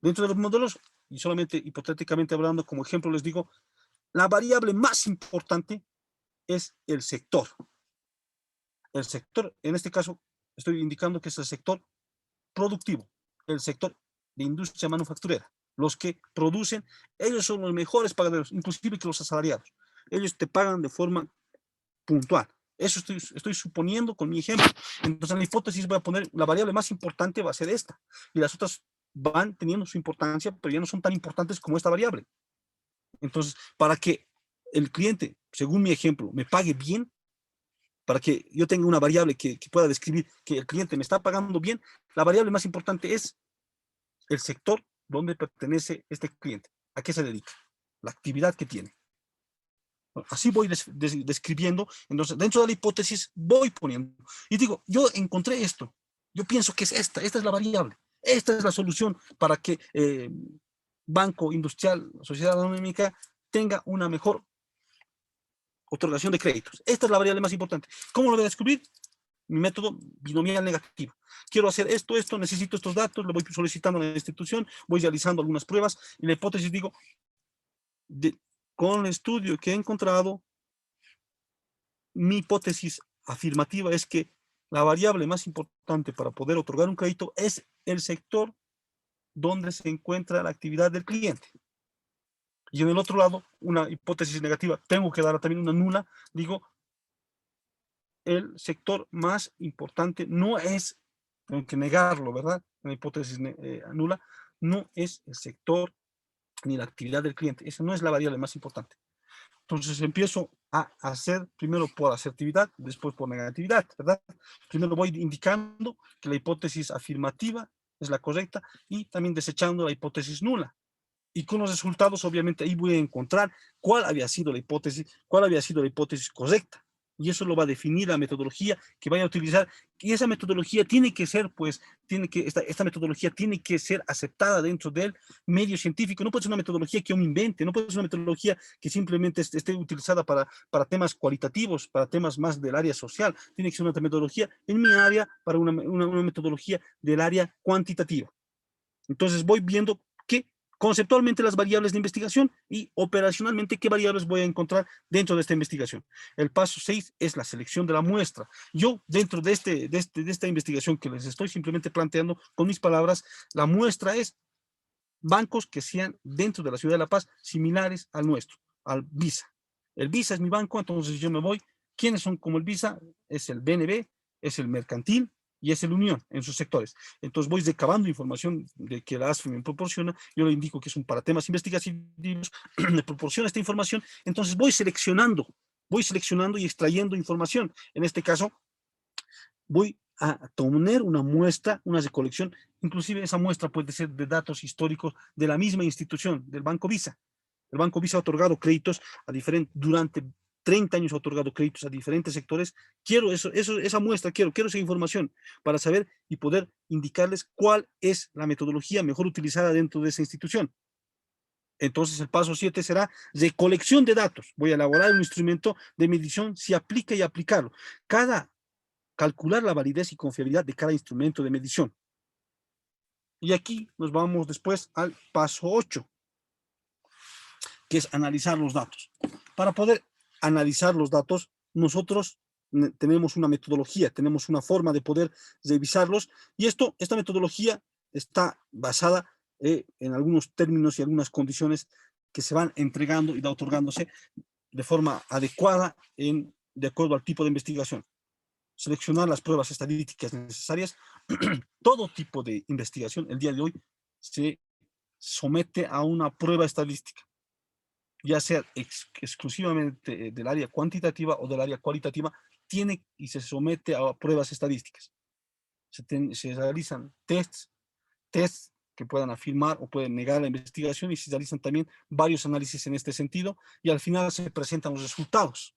Dentro de los modelos, y solamente hipotéticamente hablando, como ejemplo les digo, la variable más importante es el sector. El sector, en este caso, estoy indicando que es el sector productivo, el sector de industria manufacturera. los que producen, ellos son los mejores pagadores, inclusive que los asalariados. Ellos te pagan de forma puntual. Eso estoy suponiendo con mi ejemplo. Entonces, en la hipótesis voy a poner, la variable más importante va a ser esta. Y las otras van teniendo su importancia, pero ya no son tan importantes como esta variable. Entonces, para que el cliente, según mi ejemplo, me pague bien, para que yo tenga una variable que pueda describir que el cliente me está pagando bien, la variable más importante es el sector donde pertenece este cliente, a qué se dedica, la actividad que tiene. Así voy describiendo, entonces dentro de la hipótesis voy poniendo, y digo, yo encontré esto, yo pienso que es esta es la variable, esta es la solución para que Banco Industrial, Sociedad Anónima tenga una mejor otorgación de créditos. Esta es la variable más importante. ¿Cómo lo voy a descubrir? Mi método binomial negativo. Quiero hacer esto, necesito estos datos, lo voy solicitando a la institución, voy realizando algunas pruebas, y la hipótesis digo, con el estudio que he encontrado, mi hipótesis afirmativa es que la variable más importante para poder otorgar un crédito es el sector donde se encuentra la actividad del cliente. Y en el otro lado, una hipótesis negativa, tengo que dar también una nula, digo, el sector más importante no es, tengo que negarlo, ¿verdad? Una hipótesis nula, no es el sector ni la actividad del cliente, esa no es la variable más importante. Entonces empiezo a hacer primero por asertividad, después por negatividad, ¿verdad? Primero voy indicando que la hipótesis afirmativa es la correcta y también desechando la hipótesis nula. Y con los resultados, obviamente, ahí voy a encontrar cuál había sido la hipótesis correcta. Y eso lo va a definir la metodología que vaya a utilizar. Y esa metodología tiene que ser, pues, esta metodología tiene que ser aceptada dentro del medio científico. No puede ser una metodología que yo me invente, no puede ser una metodología que simplemente esté utilizada para temas cualitativos, para temas más del área social. Tiene que ser una metodología en mi área, para una metodología del área cuantitativa. Entonces voy viendo qué conceptualmente las variables de investigación y operacionalmente qué variables voy a encontrar dentro de esta investigación. El paso 6 es la selección de la muestra. Yo, dentro de esta investigación que les estoy simplemente planteando con mis palabras, la muestra es bancos que sean dentro de la ciudad de La Paz similares al nuestro, al Visa. El Visa es mi banco, entonces yo me voy. ¿Quiénes son como el Visa? Es el BNB, es el Mercantil y es el Unión en sus sectores. Entonces voy recabando información de que la ASFE me proporciona, yo le indico que es para temas investigativos, me proporciona esta información, entonces voy seleccionando y extrayendo información. En este caso, voy a tener una muestra, una recolección, inclusive esa muestra puede ser de datos históricos de la misma institución, del Banco Visa. El Banco Visa ha otorgado créditos durante 30 años ha otorgado créditos a diferentes sectores. Quiero esa muestra, quiero esa información para saber y poder indicarles cuál es la metodología mejor utilizada dentro de esa institución. Entonces el paso 7 será recolección de datos. Voy a elaborar un instrumento de medición si aplica y aplicarlo. Calcular la validez y confiabilidad de cada instrumento de medición. Y aquí nos vamos después al paso 8, que es analizar los datos. Para poder analizar los datos, nosotros tenemos una metodología, tenemos una forma de poder revisarlos, y esta metodología está basada en algunos términos y algunas condiciones que se van entregando y otorgándose de forma adecuada de acuerdo al tipo de investigación. Seleccionar las pruebas estadísticas necesarias. Todo tipo de investigación el día de hoy se somete a una prueba estadística, ya sea exclusivamente del área cuantitativa o del área cualitativa, tiene y se somete a pruebas estadísticas. Se realizan tests que puedan afirmar o pueden negar la investigación, y se realizan también varios análisis en este sentido, y al final se presentan los resultados.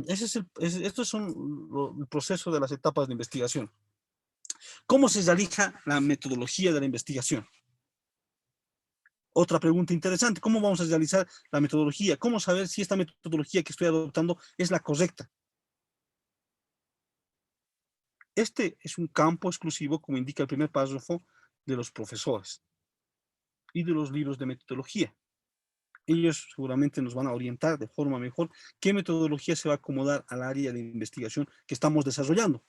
Estos son el proceso de las etapas de investigación. ¿Cómo se realiza la metodología de la investigación? Otra pregunta interesante, ¿cómo vamos a realizar la metodología? ¿Cómo saber si esta metodología que estoy adoptando es la correcta? Este es un campo exclusivo, como indica el primer párrafo, de los profesores y de los libros de metodología. Ellos seguramente nos van a orientar de forma mejor qué metodología se va a acomodar al área de investigación que estamos desarrollando.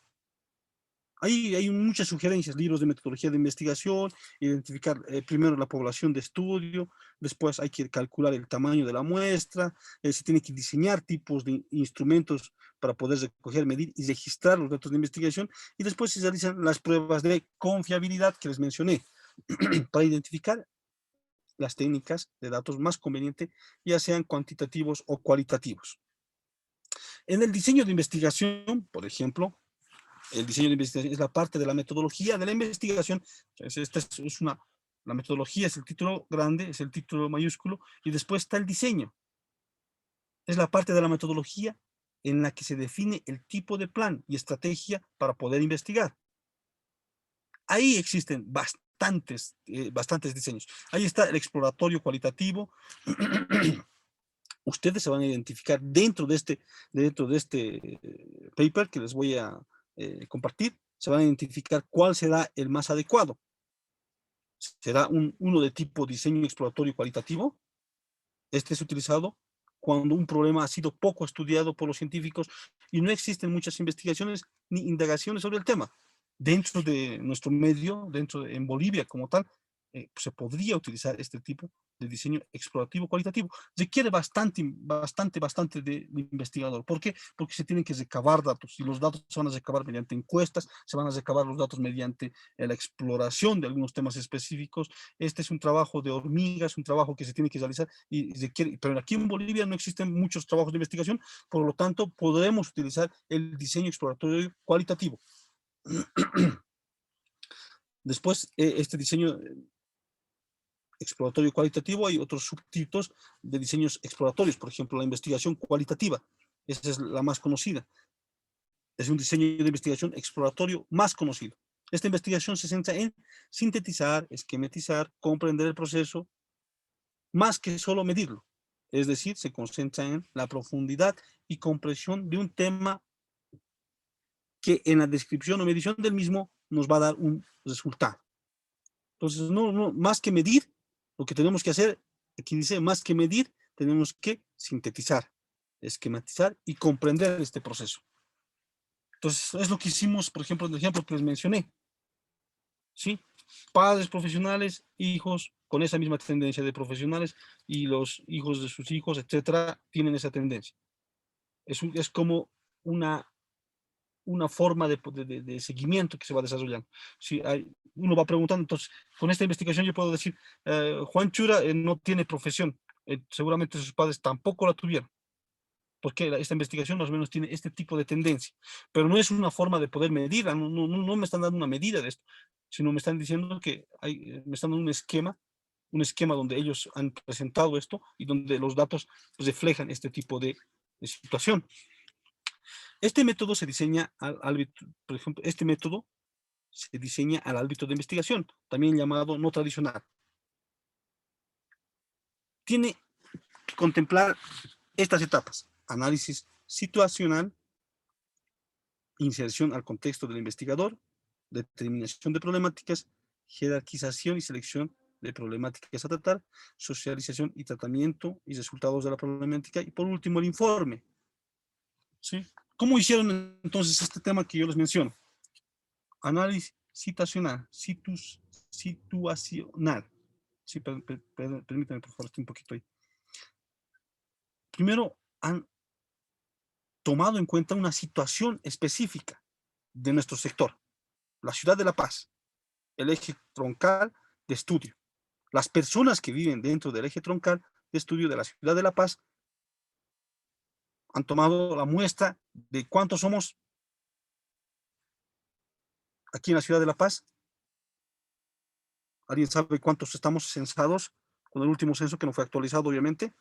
Ahí hay muchas sugerencias, libros de metodología de investigación, identificar primero la población de estudio, después hay que calcular el tamaño de la muestra, se tiene que diseñar tipos de instrumentos para poder recoger, medir y registrar los datos de investigación, y después se realizan las pruebas de confiabilidad que les mencioné, para identificar las técnicas de datos más convenientes, ya sean cuantitativos o cualitativos. En el diseño de investigación, por ejemplo, el diseño de investigación es la parte de la metodología de la investigación. Entonces, la metodología es el título grande, es el título mayúsculo, y después está el diseño. Es la parte de la metodología en la que se define el tipo de plan y estrategia para poder investigar. Ahí existen bastantes diseños. Ahí está el exploratorio cualitativo. Ustedes se van a identificar dentro de este paper que les voy a compartir, se van a identificar cuál será el más adecuado. ¿Será uno de tipo diseño exploratorio cualitativo? Este es utilizado cuando un problema ha sido poco estudiado por los científicos y no existen muchas investigaciones ni indagaciones sobre el tema. Dentro de nuestro medio, en Bolivia como tal, se podría utilizar este tipo de diseño explorativo cualitativo. Requiere bastante de investigador. ¿Por qué? Porque se tienen que recabar datos y los datos se van a recabar mediante encuestas, se van a recabar los datos mediante la exploración de algunos temas específicos. Este es un trabajo de hormigas, un trabajo que se tiene que realizar y requiere, pero aquí en Bolivia no existen muchos trabajos de investigación, por lo tanto podremos utilizar el diseño exploratorio cualitativo. Después, este diseño exploratorio cualitativo, hay otros subtipos de diseños exploratorios, por ejemplo, la investigación cualitativa, esa es la más conocida, es un diseño de investigación exploratorio más conocido. Esta investigación se centra en sintetizar, esquematizar, comprender el proceso, más que solo medirlo. Es decir, se concentra en la profundidad y comprensión de un tema que en la descripción o medición del mismo nos va a dar un resultado. Entonces, más que medir, lo que tenemos que hacer, aquí dice, más que medir, tenemos que sintetizar, esquematizar y comprender este proceso. Entonces, es lo que hicimos, por ejemplo, en el ejemplo que les mencioné. ¿Sí? Padres profesionales, hijos con esa misma tendencia de profesionales y los hijos de sus hijos, etcétera, tienen esa tendencia. Es como una forma de seguimiento que se va desarrollando. Si uno va preguntando, entonces, con esta investigación yo puedo decir, Juan Chura no tiene profesión, seguramente sus padres tampoco la tuvieron, porque esta investigación más o menos tiene este tipo de tendencia, pero no es una forma de poder medirla, no me están dando una medida de esto, sino me están diciendo que me están dando un esquema donde ellos han presentado esto y donde los datos reflejan este tipo de situación. Este método se diseña por ejemplo, este método se diseña al ámbito de investigación, también llamado no tradicional. Tiene que contemplar estas etapas: análisis situacional, inserción al contexto del investigador, determinación de problemáticas, jerarquización y selección de problemáticas a tratar, socialización y tratamiento y resultados de la problemática, y por último el informe. ¿Sí? ¿Cómo hicieron entonces este tema que yo les menciono? Análisis situacional, situacional. Sí, permítanme, por favor, estoy un poquito ahí. Primero, han tomado en cuenta una situación específica de nuestro sector, la ciudad de La Paz, el eje troncal de estudio. Las personas que viven dentro del eje troncal de estudio de la ciudad de La Paz han tomado la muestra de cuántos somos aquí en la ciudad de La Paz. ¿Alguien sabe cuántos estamos censados con el último censo que no fue actualizado, obviamente?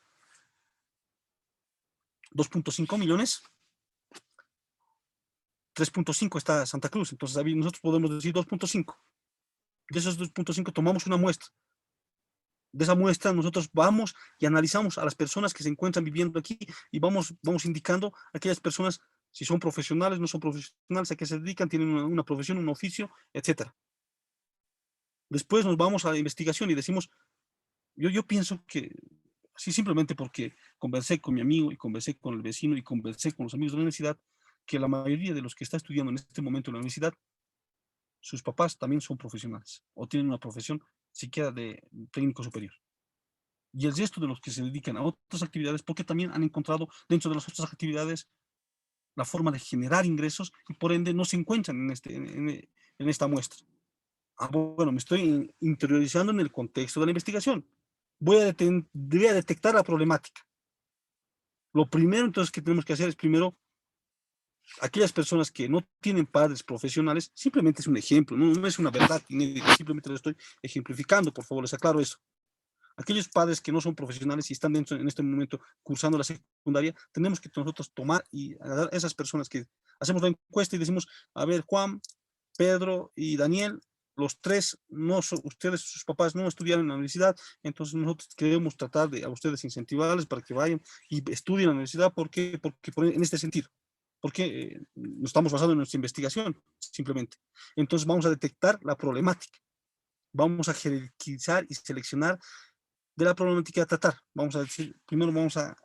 2.5 millones. 3.5 está Santa Cruz, entonces nosotros podemos decir 2.5. De esos 2.5 tomamos una muestra. De esa muestra nosotros vamos y analizamos a las personas que se encuentran viviendo aquí y vamos indicando a aquellas personas si son profesionales, no son profesionales, a qué se dedican, tienen una profesión, un oficio, etc. Después nos vamos a la investigación y decimos, yo pienso que, así simplemente porque conversé con mi amigo y conversé con el vecino y conversé con los amigos de la universidad, que la mayoría de los que está estudiando en este momento en la universidad sus papás también son profesionales o tienen una profesión siquiera de técnico superior. Y el resto de los que se dedican a otras actividades, porque también han encontrado dentro de las otras actividades la forma de generar ingresos y por ende no se encuentran en esta muestra. Ah, bueno, me estoy interiorizando en el contexto de la investigación. Voy a detectar la problemática. Lo primero entonces que tenemos que hacer es primero aquellas personas que no tienen padres profesionales, simplemente es un ejemplo, no es una verdad inédita, simplemente lo estoy ejemplificando, por favor, les aclaro eso. Aquellos padres que no son profesionales y están dentro en este momento cursando la secundaria, tenemos que nosotros tomar y a esas personas que hacemos la encuesta y decimos, a ver, Juan, Pedro y Daniel, los tres, no son, ustedes, sus papás no estudiaron en la universidad, entonces nosotros queremos tratar de a ustedes incentivarles para que vayan y estudien en la universidad. ¿Por qué? Porque en este sentido, porque nos estamos basando en nuestra investigación, simplemente. Entonces vamos a detectar la problemática, vamos a jerarquizar y seleccionar de la problemática a tratar. Vamos a decir, primero vamos a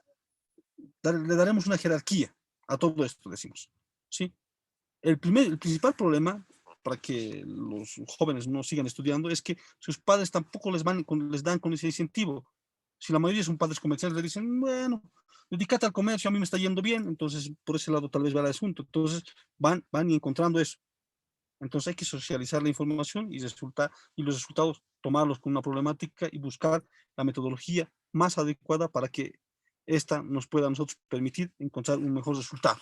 le daremos una jerarquía a todo esto, decimos. ¿Sí? El principal problema para que los jóvenes no sigan estudiando es que sus padres tampoco les dan con ese incentivo. Si la mayoría son padres comerciales, le dicen, bueno, dedícate al comercio, a mí me está yendo bien, entonces por ese lado tal vez va el asunto. Entonces van y encontrando eso. Entonces hay que socializar la información y los resultados tomarlos con una problemática y buscar la metodología más adecuada para que esta nos pueda a nosotros permitir encontrar un mejor resultado.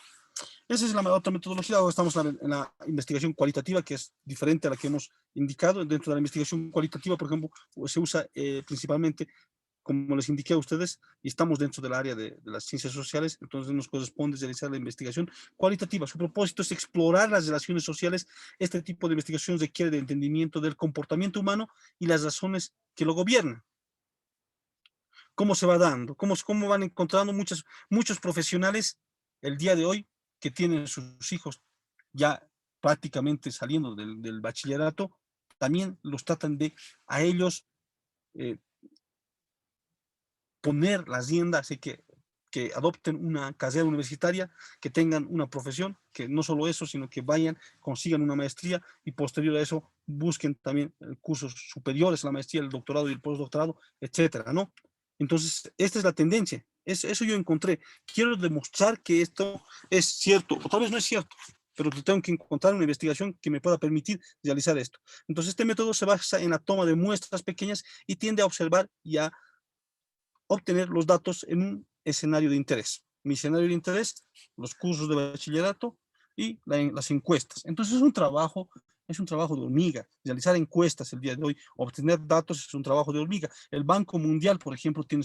Esa es la otra metodología. Ahora estamos en la investigación cualitativa, que es diferente a la que hemos indicado. Dentro de la investigación cualitativa, por ejemplo, se usa principalmente, como les indiqué a ustedes, y estamos dentro del área de las ciencias sociales, entonces nos corresponde realizar la investigación cualitativa. Su propósito es explorar las relaciones sociales. Este tipo de investigación requiere de entendimiento del comportamiento humano y las razones que lo gobiernan. ¿Cómo se va dando? ¿Cómo van encontrando muchos profesionales el día de hoy que tienen sus hijos ya prácticamente saliendo del bachillerato? También los tratan de a ellos eh, poner las riendas, así que adopten una carrera universitaria, que tengan una profesión, que no solo eso, sino que vayan, consigan una maestría y posterior a eso busquen también cursos superiores a la maestría, el doctorado y el postdoctorado, etcétera, ¿no? Entonces, esta es la tendencia. Eso yo encontré. Quiero demostrar que esto es cierto, o tal vez no es cierto, pero tengo que encontrar una investigación que me pueda permitir realizar esto. Entonces, este método se basa en la toma de muestras pequeñas y tiende a observar y a obtener los datos en un escenario de interés. Mi escenario de interés, los cursos de bachillerato y las encuestas. Entonces es un trabajo de hormiga. Realizar encuestas el día de hoy, obtener datos es un trabajo de hormiga. El Banco Mundial, por ejemplo, tiene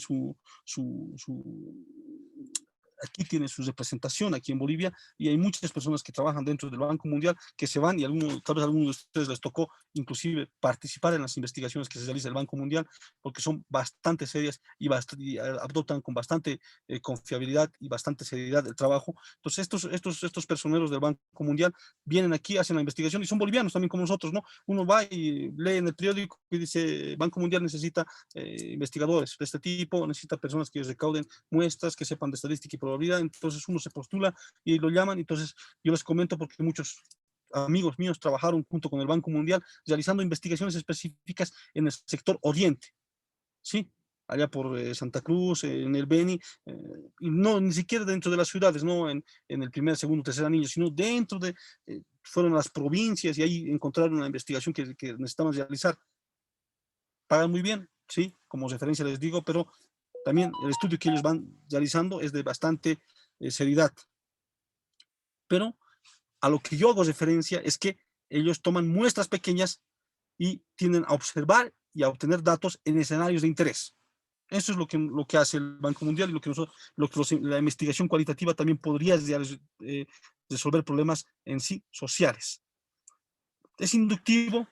aquí tiene su representación aquí en Bolivia y hay muchas personas que trabajan dentro del Banco Mundial que se van y tal vez a algunos de ustedes les tocó inclusive participar en las investigaciones que se realiza el Banco Mundial porque son bastante serias y adoptan con bastante confiabilidad y bastante seriedad el trabajo. Entonces estos personeros del Banco Mundial vienen aquí, hacen la investigación y son bolivianos también como nosotros, ¿no? Uno va y lee en el periódico y dice Banco Mundial necesita investigadores de este tipo, necesita personas que recauden muestras, que sepan de estadística y probabilidad, entonces uno se postula y lo llaman, entonces yo les comento porque muchos amigos míos trabajaron junto con el Banco Mundial realizando investigaciones específicas en el sector oriente, ¿sí? Allá por Santa Cruz, en el Beni, y no, ni siquiera dentro de las ciudades, no en el primer, segundo, tercer anillo, sino dentro fueron a las provincias y ahí encontraron una investigación que necesitaban realizar. Pagan muy bien, sí, como referencia les digo, pero también el estudio que ellos van realizando es de bastante seriedad. Pero a lo que yo hago referencia es que ellos toman muestras pequeñas y tienden a observar y a obtener datos en escenarios de interés. Eso es lo que hace el Banco Mundial y la investigación cualitativa también podría resolver problemas en sí sociales. Es inductivo,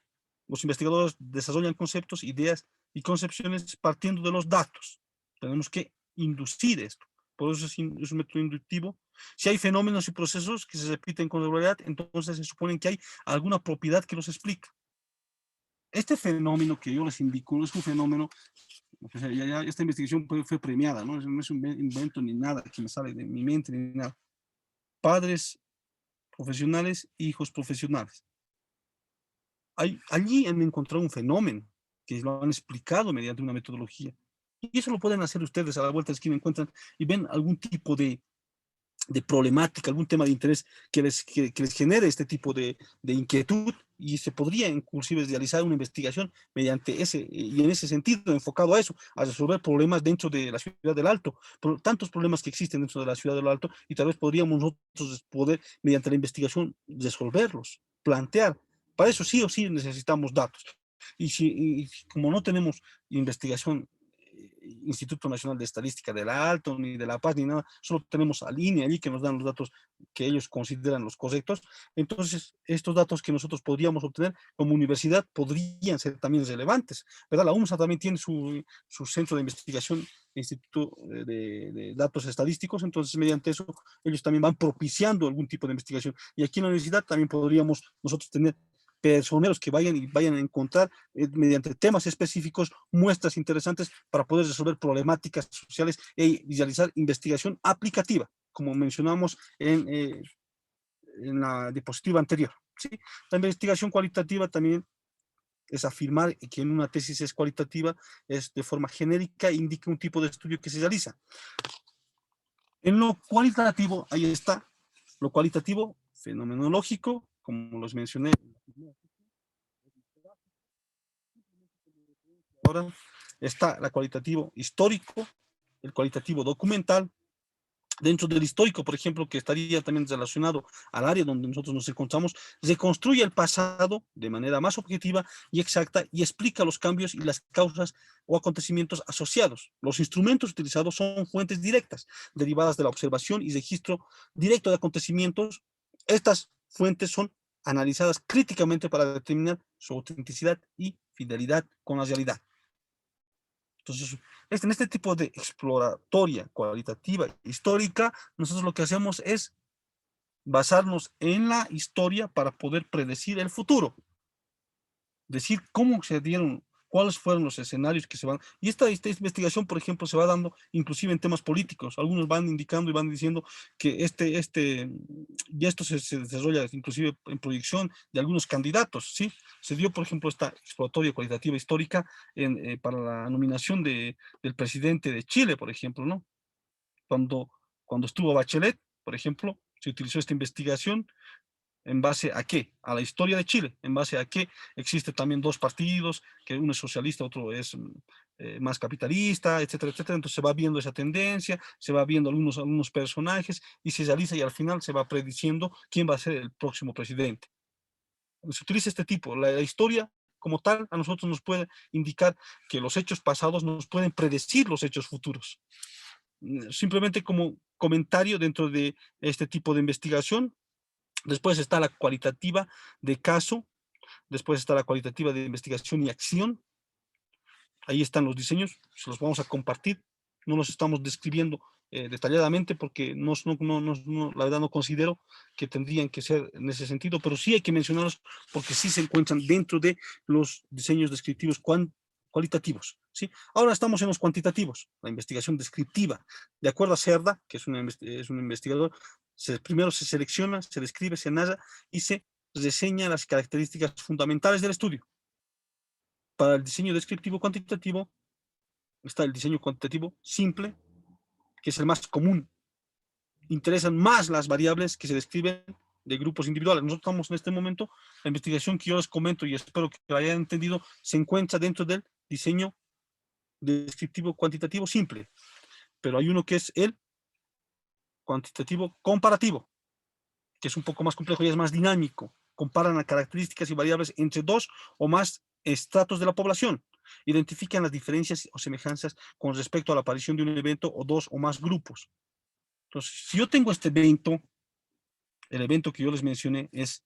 los investigadores desarrollan conceptos, ideas y concepciones partiendo de los datos. Tenemos que inducir esto. Por eso es un método inductivo. Si hay fenómenos y procesos que se repiten con regularidad, entonces se supone que hay alguna propiedad que los explica. Este fenómeno que yo les indico no es un fenómeno, o sea, esta investigación fue premiada, no es un invento ni nada que me sale de mi mente ni nada. Padres profesionales, hijos profesionales. allí han encontrado un fenómeno que lo han explicado mediante una metodología. Y eso lo pueden hacer ustedes a la vuelta de la esquina, encuentran y ven algún tipo de problemática, algún tema de interés que les genere este tipo de inquietud, y se podría inclusive realizar una investigación mediante ese, y en ese sentido, enfocado a eso, a resolver problemas dentro de la ciudad del Alto, tantos problemas que existen dentro de la ciudad del Alto, y tal vez podríamos nosotros poder, mediante la investigación, resolverlos, plantear. Para eso sí o sí necesitamos datos. Y como no tenemos investigación, Instituto Nacional de Estadística del Alto, ni de La Paz, ni nada, solo tenemos a línea allí que nos dan los datos que ellos consideran los correctos. Entonces, estos datos que nosotros podríamos obtener como universidad podrían ser también relevantes, ¿verdad? La UMSA también tiene su centro de investigación, Instituto de Datos Estadísticos, entonces mediante eso ellos también van propiciando algún tipo de investigación. Y aquí en la universidad también podríamos nosotros tener personeros que vayan a encontrar mediante temas específicos muestras interesantes para poder resolver problemáticas sociales y realizar investigación aplicativa, como mencionamos en la diapositiva anterior. ¿Sí? La investigación cualitativa también es afirmar que en una tesis es cualitativa, es de forma genérica, indica un tipo de estudio que se realiza. En lo cualitativo, ahí está, lo cualitativo, fenomenológico, como los mencioné. Ahora está la cualitativo histórico, el cualitativo documental. Dentro del histórico, por ejemplo, que estaría también relacionado al área donde nosotros nos encontramos, reconstruye el pasado de manera más objetiva y exacta y explica los cambios y las causas o acontecimientos asociados. Los instrumentos utilizados son fuentes directas, derivadas de la observación y registro directo de acontecimientos. Estas fuentes son analizadas críticamente para determinar su autenticidad y fidelidad con la realidad. Entonces, en este tipo de exploratoria cualitativa histórica, nosotros lo que hacemos es basarnos en la historia para poder predecir el futuro, decir cómo se dieron, cuáles fueron los escenarios que se van. Y esta investigación, por ejemplo, se va dando inclusive en temas políticos. Algunos van indicando y van diciendo que y esto se desarrolla inclusive en proyección de algunos candidatos, ¿sí? Se dio, por ejemplo, esta exploratoria cualitativa histórica para la nominación del presidente de Chile, por ejemplo, ¿no? Cuando, cuando estuvo Bachelet, por ejemplo, se utilizó esta investigación en base a qué, a la historia de Chile, en base a que existe también dos partidos, que uno es socialista, otro es más capitalista, etcétera, etcétera. Entonces se va viendo esa tendencia, se va viendo algunos personajes y se realiza y al final se va prediciendo quién va a ser el próximo presidente. Se utiliza este tipo, la historia como tal a nosotros nos puede indicar que los hechos pasados nos pueden predecir los hechos futuros. Simplemente como comentario dentro de este tipo de investigación. Después está la cualitativa de caso, después está la cualitativa de investigación y acción. Ahí están los diseños, se los vamos a compartir. No los estamos describiendo detalladamente porque la verdad no considero que tendrían que ser en ese sentido, pero sí hay que mencionarlos porque sí se encuentran dentro de los diseños descriptivos cualitativos. ¿Sí? Ahora estamos en los cuantitativos, la investigación descriptiva. De acuerdo a Cerda, que es un investigador, primero se selecciona, se describe, se narra y se reseña las características fundamentales del estudio. Para el diseño descriptivo cuantitativo está el diseño cuantitativo simple, que es el más común. Interesan más las variables que se describen de grupos individuales. Nosotros estamos en este momento, la investigación que yo les comento y espero que lo hayan entendido, se encuentra dentro del diseño descriptivo cuantitativo simple, pero hay uno que es el cuantitativo comparativo, que es un poco más complejo y es más dinámico. Comparan las características y variables entre dos o más estratos de la población. Identifican las diferencias o semejanzas con respecto a la aparición de un evento o dos o más grupos. Entonces, si yo tengo este evento, el evento que yo les mencioné es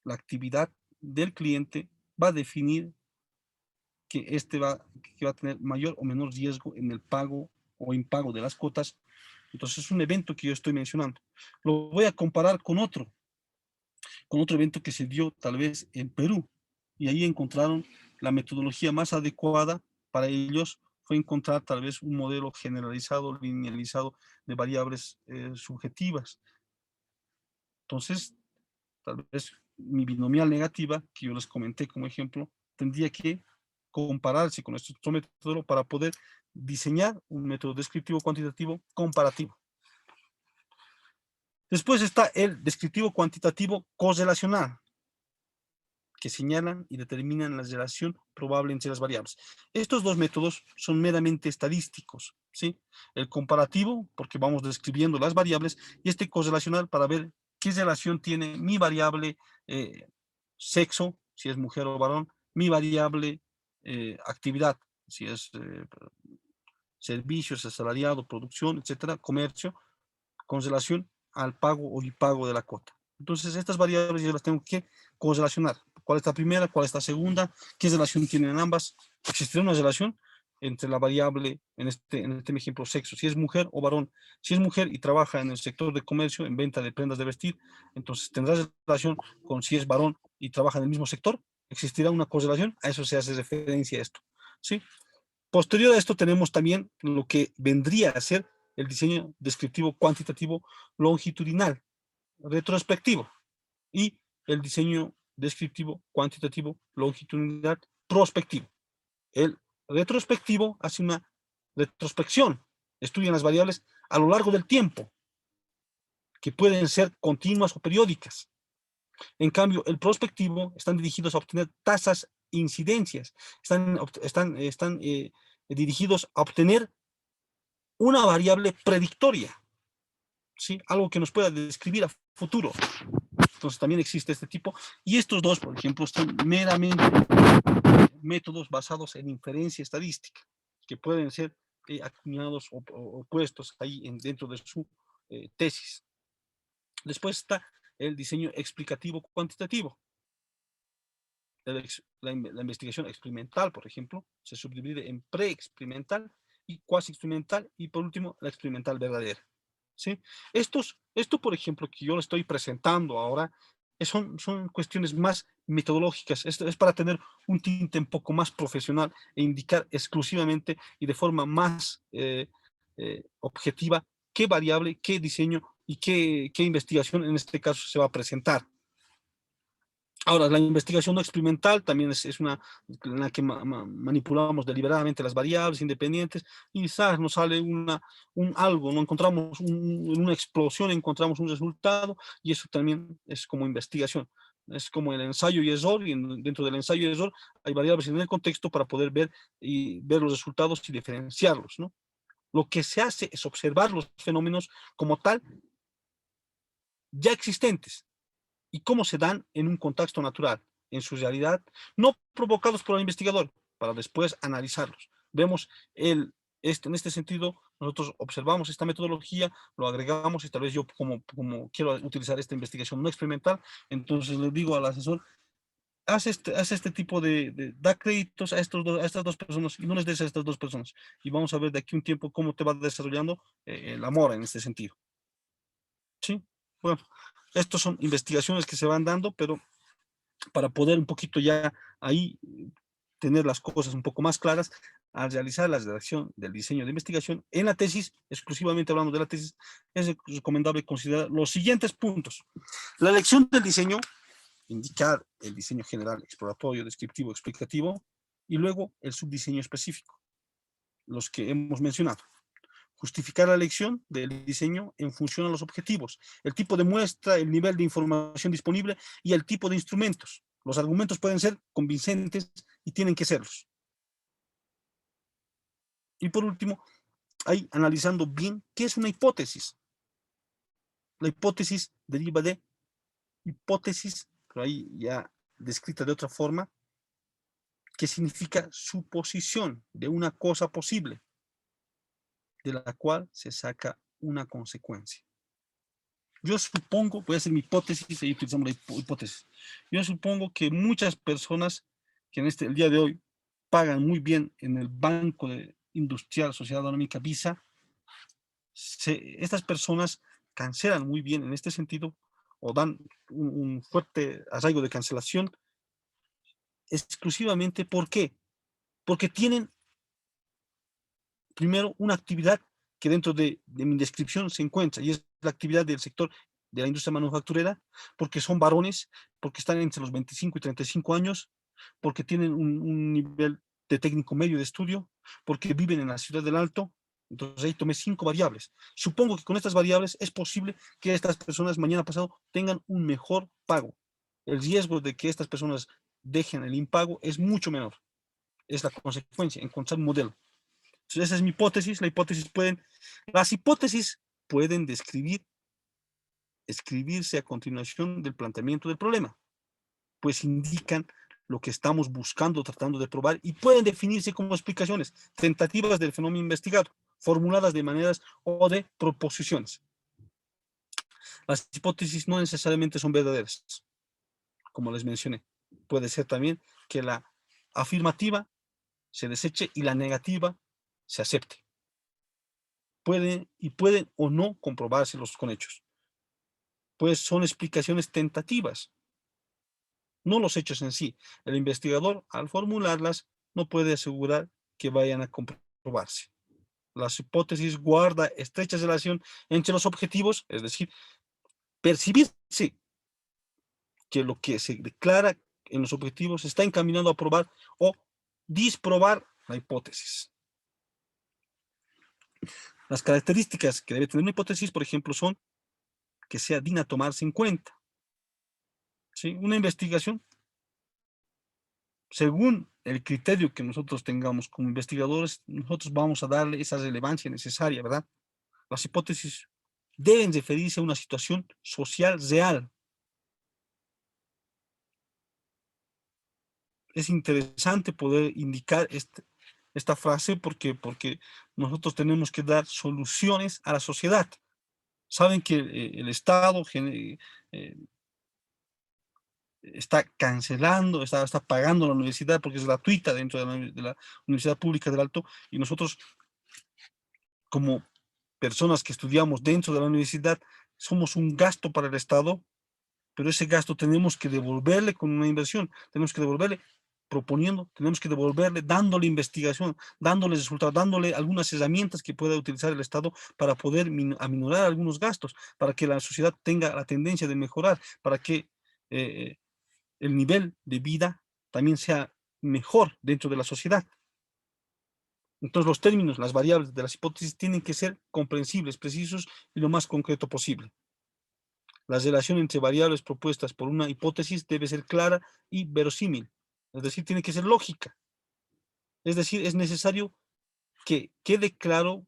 la actividad del cliente, va a definir que va a tener mayor o menor riesgo en el pago o impago de las cuotas. Entonces, es un evento que yo estoy mencionando. Lo voy a comparar con otro evento que se dio tal vez en Perú, y ahí encontraron la metodología más adecuada para ellos fue encontrar tal vez un modelo generalizado, linealizado de variables subjetivas. Entonces, tal vez mi binomial negativa, que yo les comenté como ejemplo, tendría que compararse con este otro método para poder diseñar un método descriptivo cuantitativo comparativo. Después está el descriptivo cuantitativo correlacional, que señalan y determinan la relación probable entre las variables. Estos dos métodos son meramente estadísticos, ¿sí? El comparativo, porque vamos describiendo las variables, y este correlacional para ver qué relación tiene mi variable sexo, si es mujer o varón, mi variable actividad, si es servicios, asalariado, producción, etcétera, comercio, con relación al pago o impago de la cuota. Entonces, estas variables yo las tengo que correlacionar. ¿Cuál es la primera? ¿Cuál es la segunda? ¿Qué relación tienen ambas? ¿Existirá una relación entre la variable, en este ejemplo, sexo, si es mujer o varón? Si es mujer y trabaja en el sector de comercio, en venta de prendas de vestir, entonces tendrá relación con si es varón y trabaja en el mismo sector. ¿Existirá una correlación? A eso se hace referencia a esto, ¿sí? Posterior a esto tenemos también lo que vendría a ser el diseño descriptivo cuantitativo longitudinal, retrospectivo, y el diseño descriptivo cuantitativo longitudinal prospectivo. El retrospectivo hace una retrospección, estudia las variables a lo largo del tiempo, que pueden ser continuas o periódicas. En cambio, el prospectivo están dirigidos a obtener tasas, incidencias, están dirigidos a obtener una variable predictoria, ¿sí? Algo que nos pueda describir a futuro. Entonces también existe este tipo. Y estos dos, por ejemplo, son meramente métodos basados en inferencia estadística, que pueden ser acuñados o puestos ahí dentro de su tesis. Después está el diseño explicativo cuantitativo. La investigación experimental, por ejemplo, se subdivide en preexperimental y cuasi experimental, y por último, la experimental verdadera, ¿sí? Esto, por ejemplo, que yo le estoy presentando ahora, son cuestiones más metodológicas. Esto es para tener un tinte un poco más profesional e indicar exclusivamente y de forma más objetiva qué variable, qué diseño y qué investigación en este caso se va a presentar. Ahora, la investigación no experimental también es una en la que manipulamos deliberadamente las variables independientes y quizás nos sale algo, no encontramos en una explosión, encontramos un resultado, y eso también es como investigación. Es como el ensayo y error, y dentro del ensayo y error hay variables en el contexto para poder ver los resultados y diferenciarlos, ¿no? Lo que se hace es observar los fenómenos como tal ya existentes y cómo se dan en un contexto natural, en su realidad, no provocados por el investigador, para después analizarlos. Vemos en este sentido, nosotros observamos esta metodología, lo agregamos, y tal vez yo como quiero utilizar esta investigación no experimental, entonces le digo al asesor, haz este tipo da créditos a estas dos personas y no les des a estas dos personas. Y vamos a ver de aquí un tiempo cómo te va desarrollando el amor en este sentido. ¿Sí? Bueno, estas son investigaciones que se van dando, pero para poder un poquito ya ahí tener las cosas un poco más claras, al realizar la redacción del diseño de investigación en la tesis, exclusivamente hablando de la tesis, es recomendable considerar los siguientes puntos. La elección del diseño, indicar el diseño general, exploratorio, descriptivo, explicativo, y luego el subdiseño específico, los que hemos mencionado. Justificar la elección del diseño en función a los objetivos, el tipo de muestra, el nivel de información disponible y el tipo de instrumentos. Los argumentos pueden ser convincentes y tienen que serlos. Y por último, ahí analizando bien qué es una hipótesis. La hipótesis deriva de hipótesis, pero ahí ya descrita de otra forma, que significa suposición de una cosa posible, de la cual se saca una consecuencia. Yo supongo, voy a hacer mi hipótesis, ahí utilizamos la hipótesis. Yo supongo que muchas personas que el día de hoy pagan muy bien en el Banco Industrial Sociedad Anónimica Visa, estas personas cancelan muy bien en este sentido, o dan un fuerte arraigo de cancelación exclusivamente. ¿Por qué? Porque tienen primero una actividad que dentro de mi descripción se encuentra, y es la actividad del sector de la industria manufacturera, porque son varones, porque están entre los 25 y 35 años, porque tienen un nivel de técnico medio de estudio, porque viven en la ciudad del Alto. Entonces ahí tomé 5 variables. Supongo que con estas variables es posible que estas personas mañana pasado tengan un mejor pago. El riesgo de que estas personas dejen el impago es mucho menor. Es la consecuencia, encontrar un modelo. Entonces esa es mi hipótesis. Las hipótesis pueden escribirse a continuación del planteamiento del problema, pues indican lo que estamos buscando, tratando de probar, y pueden definirse como explicaciones tentativas del fenómeno investigado, formuladas de maneras o de proposiciones. Las hipótesis no necesariamente son verdaderas, como les mencioné. Puede ser también que la afirmativa se deseche y la negativa se acepte. Pueden o no comprobárselos con hechos. Pues son explicaciones tentativas, no los hechos en sí. El investigador, al formularlas, no puede asegurar que vayan a comprobarse. Las hipótesis guarda estrecha relación entre los objetivos, es decir, percibirse que lo que se declara en los objetivos está encaminado a probar o disprobar la hipótesis. Las características que debe tener una hipótesis, por ejemplo, son que sea digna tomarse en cuenta. ¿Sí? Una investigación, según el criterio que nosotros tengamos como investigadores, nosotros vamos a darle esa relevancia necesaria, ¿verdad? Las hipótesis deben referirse a una situación social real. Es interesante poder indicar esta frase porque nosotros tenemos que dar soluciones a la sociedad. Saben que el Estado está cancelando, está pagando la universidad porque es gratuita dentro de la Universidad Pública del Alto, y nosotros, como personas que estudiamos dentro de la universidad, somos un gasto para el Estado, pero ese gasto tenemos que devolverle con una inversión, tenemos que devolverle proponiendo, tenemos que devolverle dándole investigación, dándole resultados, dándole algunas herramientas que pueda utilizar el Estado para poder aminorar algunos gastos, para que la sociedad tenga la tendencia de mejorar, para que eh, el nivel de vida también sea mejor dentro de la sociedad. Entonces los términos, las variables de las hipótesis tienen que ser comprensibles, precisos y lo más concreto posible. La relación entre variables propuestas por una hipótesis debe ser clara y verosímil, es decir, tiene que ser lógica. Es decir, es necesario que quede claro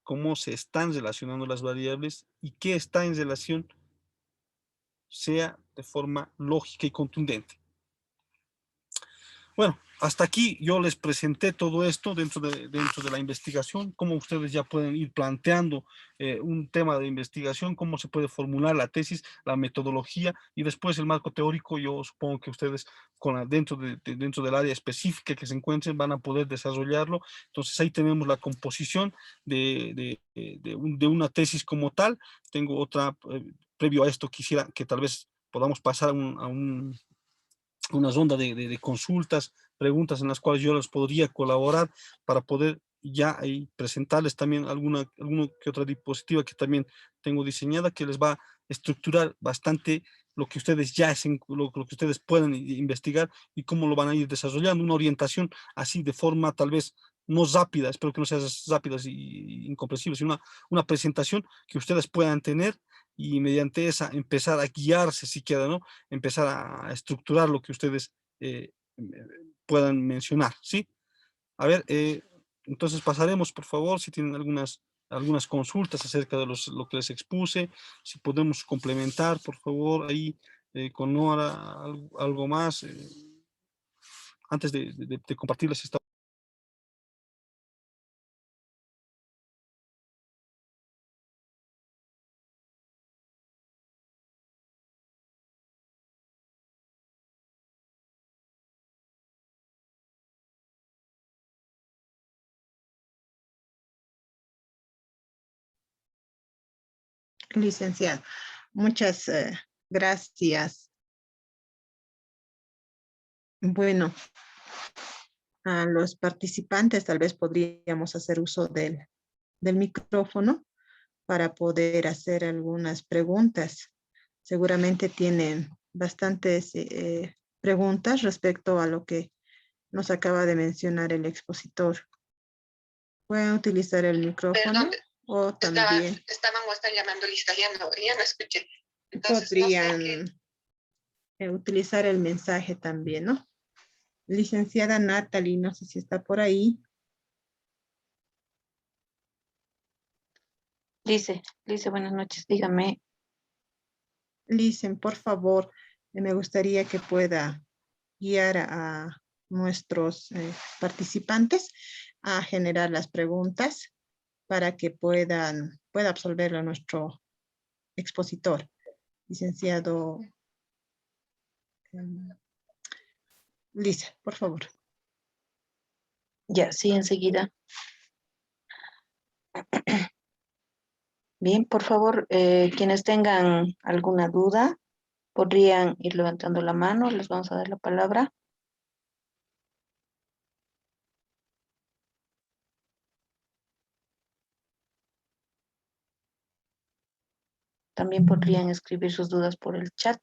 cómo se están relacionando las variables y qué está en relación sea de forma lógica y contundente. Bueno, hasta aquí yo les presenté todo esto dentro de la investigación, cómo ustedes ya pueden ir planteando un tema de investigación, cómo se puede formular la tesis, la metodología y después el marco teórico. Yo supongo que ustedes dentro del área específica que se encuentren van a poder desarrollarlo. Entonces ahí tenemos la composición de una tesis como tal. Tengo otra, previo a esto quisiera que tal vez podamos pasar una ronda de consultas, preguntas en las cuales yo les podría colaborar para poder ya ahí presentarles también alguna que otra diapositiva que también tengo diseñada, que les va a estructurar bastante lo que ustedes lo que ustedes pueden investigar y cómo lo van a ir desarrollando, una orientación así de forma tal vez no rápida, espero que no sea rápida y incomprensible, sino una presentación que ustedes puedan tener y mediante esa empezar a guiarse siquiera, ¿no? Empezar a estructurar lo que ustedes puedan mencionar, ¿sí? A ver, entonces pasaremos, por favor, si tienen algunas consultas acerca de lo que les expuse, si podemos complementar, por favor, ahí con Nora, algo más, antes de compartirles esta. Licenciado, muchas gracias. Bueno, a los participantes tal vez podríamos hacer uso del micrófono para poder hacer algunas preguntas. seguramente tienen bastantes preguntas respecto a lo que nos acaba de mencionar el expositor. Pueden utilizar el micrófono. Perdón, o también están llamando lista, ya no escuché. Entonces, podrían utilizar el mensaje también, ¿no? Licenciada Natalie, no sé si está por ahí. Lice, buenas noches, dígame. Licen, por favor, me gustaría que pueda guiar a nuestros participantes a generar las preguntas para que pueda absolverlo nuestro expositor, licenciado Lice, por favor. Ya, sí, enseguida. Bien, por favor, quienes tengan alguna duda, podrían ir levantando la mano, les vamos a dar la palabra. También podrían escribir sus dudas por el chat.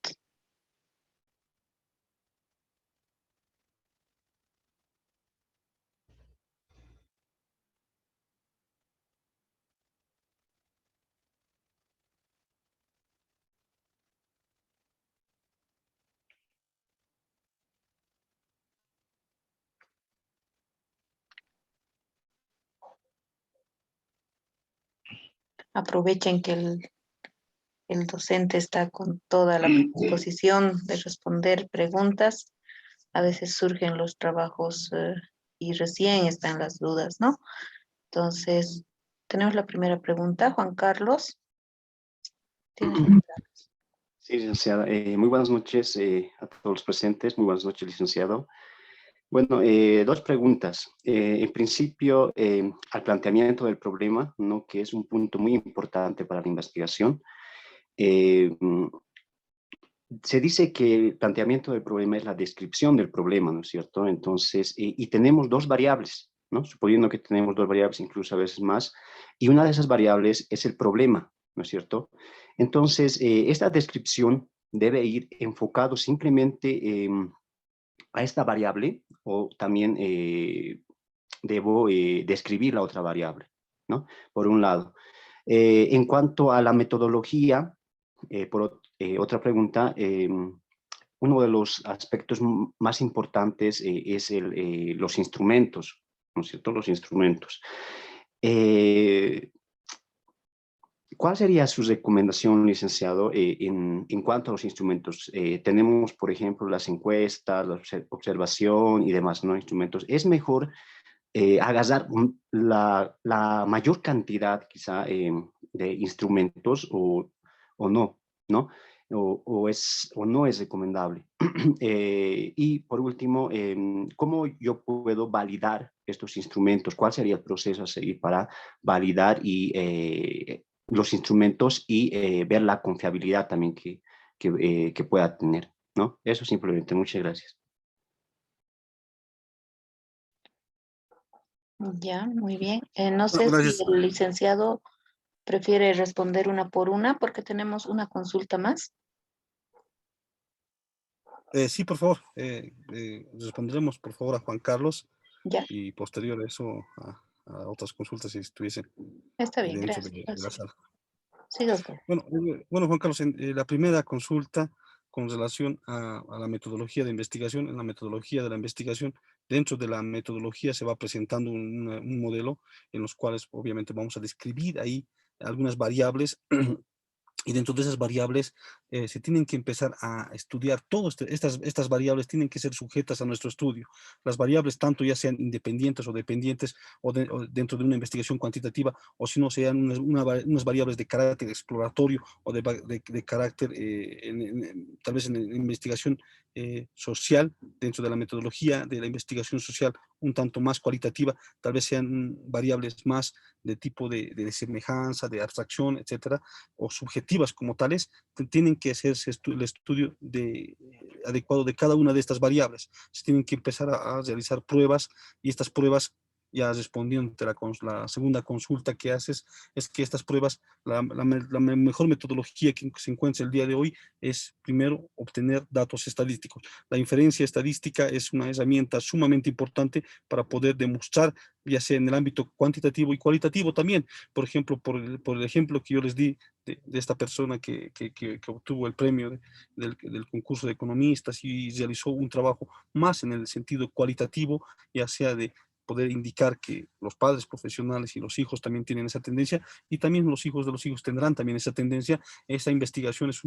Aprovechen que el docente está con toda la disposición de responder preguntas. A veces surgen los trabajos y recién están las dudas, ¿no? Entonces, tenemos la primera pregunta. Juan Carlos. ¿Tienes la palabra? Sí, licenciada. Muy buenas noches a todos los presentes. Muy buenas noches, licenciado. Bueno, dos preguntas. En principio, al planteamiento del problema, ¿no? Que es un punto muy importante para la investigación. Se dice que el planteamiento del problema es la descripción del problema, ¿no es cierto? Entonces, y tenemos dos variables, ¿no? Suponiendo que tenemos dos variables, incluso a veces más, y una de esas variables es el problema, ¿no es cierto? Entonces, esta descripción debe ir enfocado simplemente a esta variable, o también debo describir la otra variable, ¿no? Por un lado. En cuanto a la metodología, otra pregunta, uno de los aspectos más importantes es los instrumentos, ¿no es cierto? Los instrumentos. ¿Cuál sería su recomendación, licenciado, en cuanto a los instrumentos? Tenemos, por ejemplo, las encuestas, la observación y demás, ¿no? Instrumentos. ¿Es mejor agarrar la mayor cantidad, quizá, de instrumentos o no, ¿no? O no es recomendable. Y por último, ¿cómo yo puedo validar estos instrumentos? ¿Cuál sería el proceso a seguir para validar los instrumentos y ver la confiabilidad también que pueda tener, ¿no? Eso simplemente. Muchas gracias. Ya, muy bien. No sé Bueno, si gracias. el licenciado prefiere responder una por una porque tenemos una consulta más. Sí, por favor, responderemos por favor a Juan Carlos Ya, y posterior a eso a otras consultas si estuviesen está bien, dentro gracias. de la sala. Sí, doctor. Bueno, Juan Carlos, la primera consulta con relación a la metodología de investigación, en la metodología de la investigación, dentro de la metodología se va presentando un modelo en los cuales obviamente vamos a describir ahí algunas variables. Y dentro de esas variables se tienen que empezar a estudiar todas estas variables tienen que ser sujetas a nuestro estudio. Las variables, tanto ya sean independientes o dependientes o dentro de una investigación cuantitativa, o si no sean unas variables de carácter exploratorio o de carácter, tal vez en investigación social, dentro de la metodología de la investigación social, un tanto más cualitativa, tal vez sean variables más de tipo de semejanza, de abstracción, etcétera, o subjetivas como tales, tienen que hacerse el estudio adecuado de cada una de estas variables. Se tienen que empezar a realizar pruebas y estas pruebas ya respondiendo a la segunda consulta que haces, es que estas pruebas, la mejor metodología que se encuentra el día de hoy es primero obtener datos estadísticos. La inferencia estadística es una herramienta sumamente importante para poder demostrar, ya sea en el ámbito cuantitativo y cualitativo también. Por ejemplo, por el ejemplo que yo les di de esta persona que obtuvo el premio del concurso de economistas y realizó un trabajo más en el sentido cualitativo, ya sea de poder indicar que los padres profesionales y los hijos también tienen esa tendencia, y también los hijos de los hijos tendrán también esa tendencia. Esa investigación es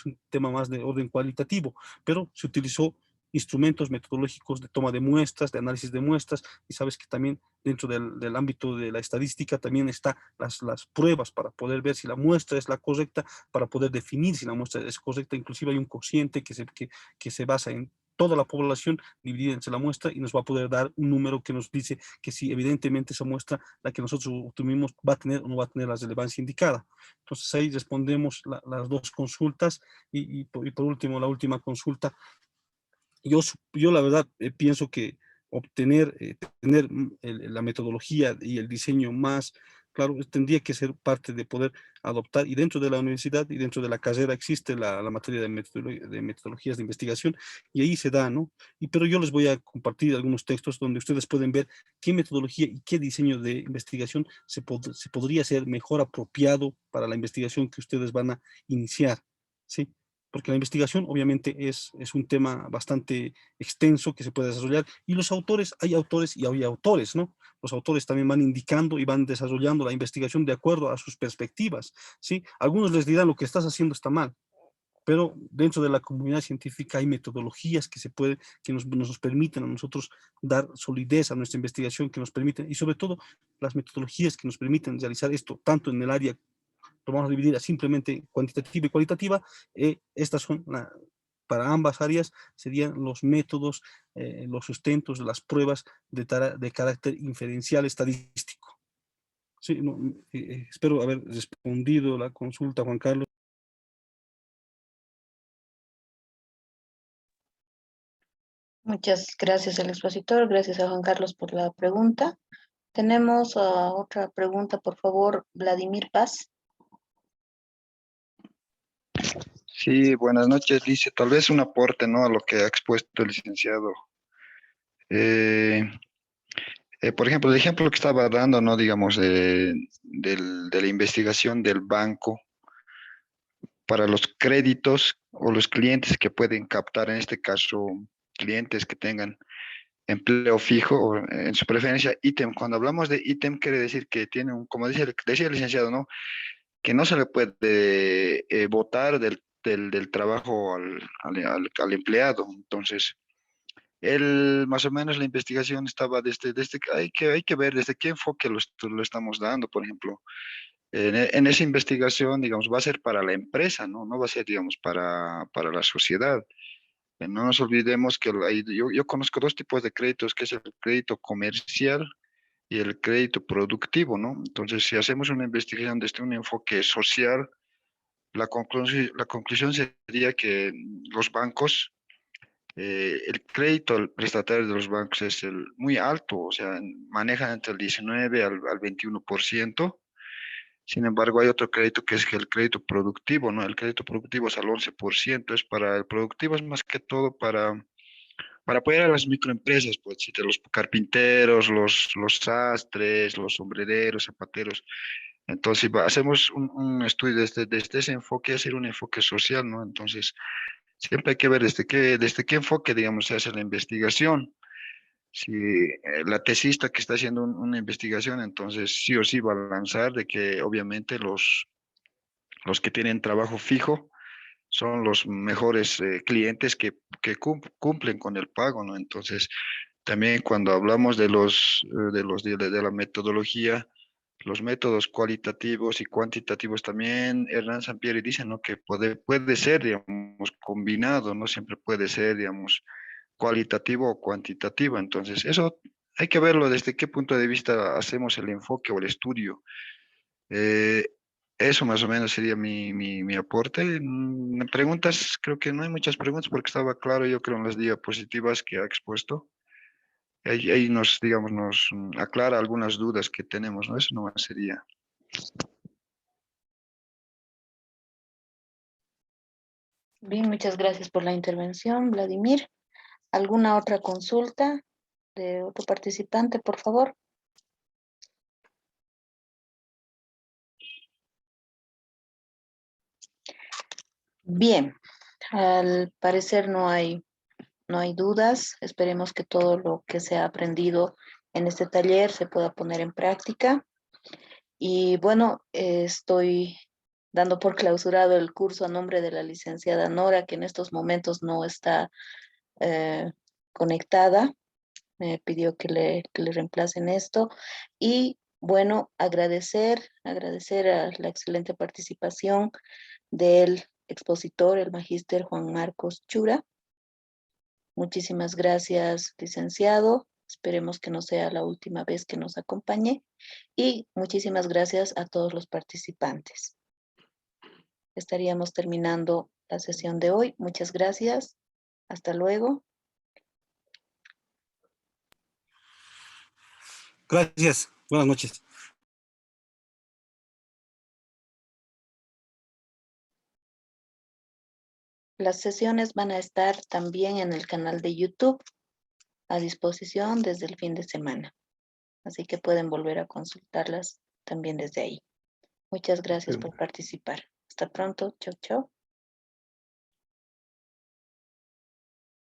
un tema más de orden cualitativo, pero se utilizó instrumentos metodológicos de toma de muestras, de análisis de muestras, y sabes que también dentro del ámbito de la estadística también está las pruebas para poder ver si la muestra es la correcta, para poder definir si la muestra es correcta. Inclusive hay un cociente que se basa en toda la población dividida entre la muestra y nos va a poder dar un número que nos dice que si evidentemente esa muestra, la que nosotros obtuvimos, va a tener o no va a tener la relevancia indicada. Entonces ahí respondemos las dos consultas y por último, la última consulta. Yo la verdad pienso que tener la metodología y el diseño más claro, tendría que ser parte de poder adoptar, y dentro de la universidad y dentro de la carrera existe la materia de metodologías de investigación, y ahí se da, ¿no? Pero yo les voy a compartir algunos textos donde ustedes pueden ver qué metodología y qué diseño de investigación se podría ser mejor apropiado para la investigación que ustedes van a iniciar, ¿sí? Porque la investigación obviamente es un tema bastante extenso que se puede desarrollar, y los autores, hay autores y hay autores, ¿no? Los autores también van indicando y van desarrollando la investigación de acuerdo a sus perspectivas, ¿sí? Algunos les dirán lo que estás haciendo está mal, pero dentro de la comunidad científica hay metodologías que nos permiten a nosotros dar solidez a nuestra investigación, que nos permiten, y sobre todo las metodologías que nos permiten realizar esto, tanto en el área, lo vamos a dividir a simplemente cuantitativa y cualitativa. Estas son, para ambas áreas, serían los métodos, los sustentos, las pruebas de carácter inferencial estadístico. Sí, no, espero haber respondido la consulta, Juan Carlos. Muchas gracias al expositor, gracias a Juan Carlos por la pregunta. Tenemos otra pregunta, por favor, Vladimir Paz. Sí, buenas noches, Lice. Tal vez un aporte, ¿no?, a lo que ha expuesto el licenciado. Eh, por ejemplo, el ejemplo que estaba dando, ¿no?, digamos, de la investigación del banco para los créditos o los clientes que pueden captar, en este caso, clientes que tengan empleo fijo o en su preferencia ítem. Cuando hablamos de ítem, quiere decir que tiene un, como decía el licenciado, ¿no?, que no se le puede votar del trabajo al empleado. Entonces, él, más o menos, la investigación estaba desde que hay que ver desde qué enfoque lo estamos dando. Por ejemplo, en esa investigación, digamos, va a ser para la empresa, ¿no? No va a ser, digamos, para la sociedad. No nos olvidemos que yo conozco dos tipos de créditos, que es el crédito comercial y el crédito productivo, ¿no? Entonces, si hacemos una investigación desde un enfoque social, la conclusión sería que los bancos, el crédito al prestatario de los bancos es muy alto, o sea, manejan entre el 19 al 21%. Sin embargo, hay otro crédito que es el crédito productivo, ¿no? El crédito productivo es al 11%. El productivo es más que todo para apoyar a las microempresas, pues, si de los carpinteros, los sastres, los sombrereros, zapateros. Entonces, si hacemos un estudio desde ese enfoque, hacer un enfoque social, ¿no? Entonces, siempre hay que ver desde qué enfoque, digamos, se hace la investigación. Si la tesista que está haciendo una investigación, entonces sí o sí va a lanzar de que obviamente los que tienen trabajo fijo son los mejores clientes que cumplen con el pago, ¿no? Entonces, también cuando hablamos de la metodología, los métodos cualitativos y cuantitativos también, Hernán Sampieri dice, ¿no?, que puede ser, digamos, combinado, no siempre puede ser, digamos, cualitativo o cuantitativo. Entonces, eso hay que verlo desde qué punto de vista hacemos el enfoque o el estudio. Eh, Eso más o menos sería mi aporte. Preguntas, creo que no hay muchas preguntas porque estaba claro, yo creo, en las diapositivas que ha expuesto. Ahí nos, digamos, nos aclara algunas dudas que tenemos, ¿no? Eso nomás sería. Bien, muchas gracias por la intervención, Vladimir. ¿Alguna otra consulta de otro participante, por favor? Bien, al parecer no hay dudas. Esperemos que todo lo que se ha aprendido en este taller se pueda poner en práctica. Y bueno, estoy dando por clausurado el curso a nombre de la licenciada Nora, que en estos momentos no está conectada. Me pidió que le reemplacen esto. Y bueno, agradecer a la excelente participación del expositor, el magíster Juan Marcos Chura. Muchísimas gracias, licenciado. Esperemos que no sea la última vez que nos acompañe. Y muchísimas gracias a todos los participantes. Estaríamos terminando la sesión de hoy. Muchas gracias. Hasta luego. Gracias. Buenas noches. Las sesiones van a estar también en el canal de YouTube a disposición desde el fin de semana. Así que pueden volver a consultarlas también desde ahí. Muchas gracias por participar. Hasta pronto. Chau, chau.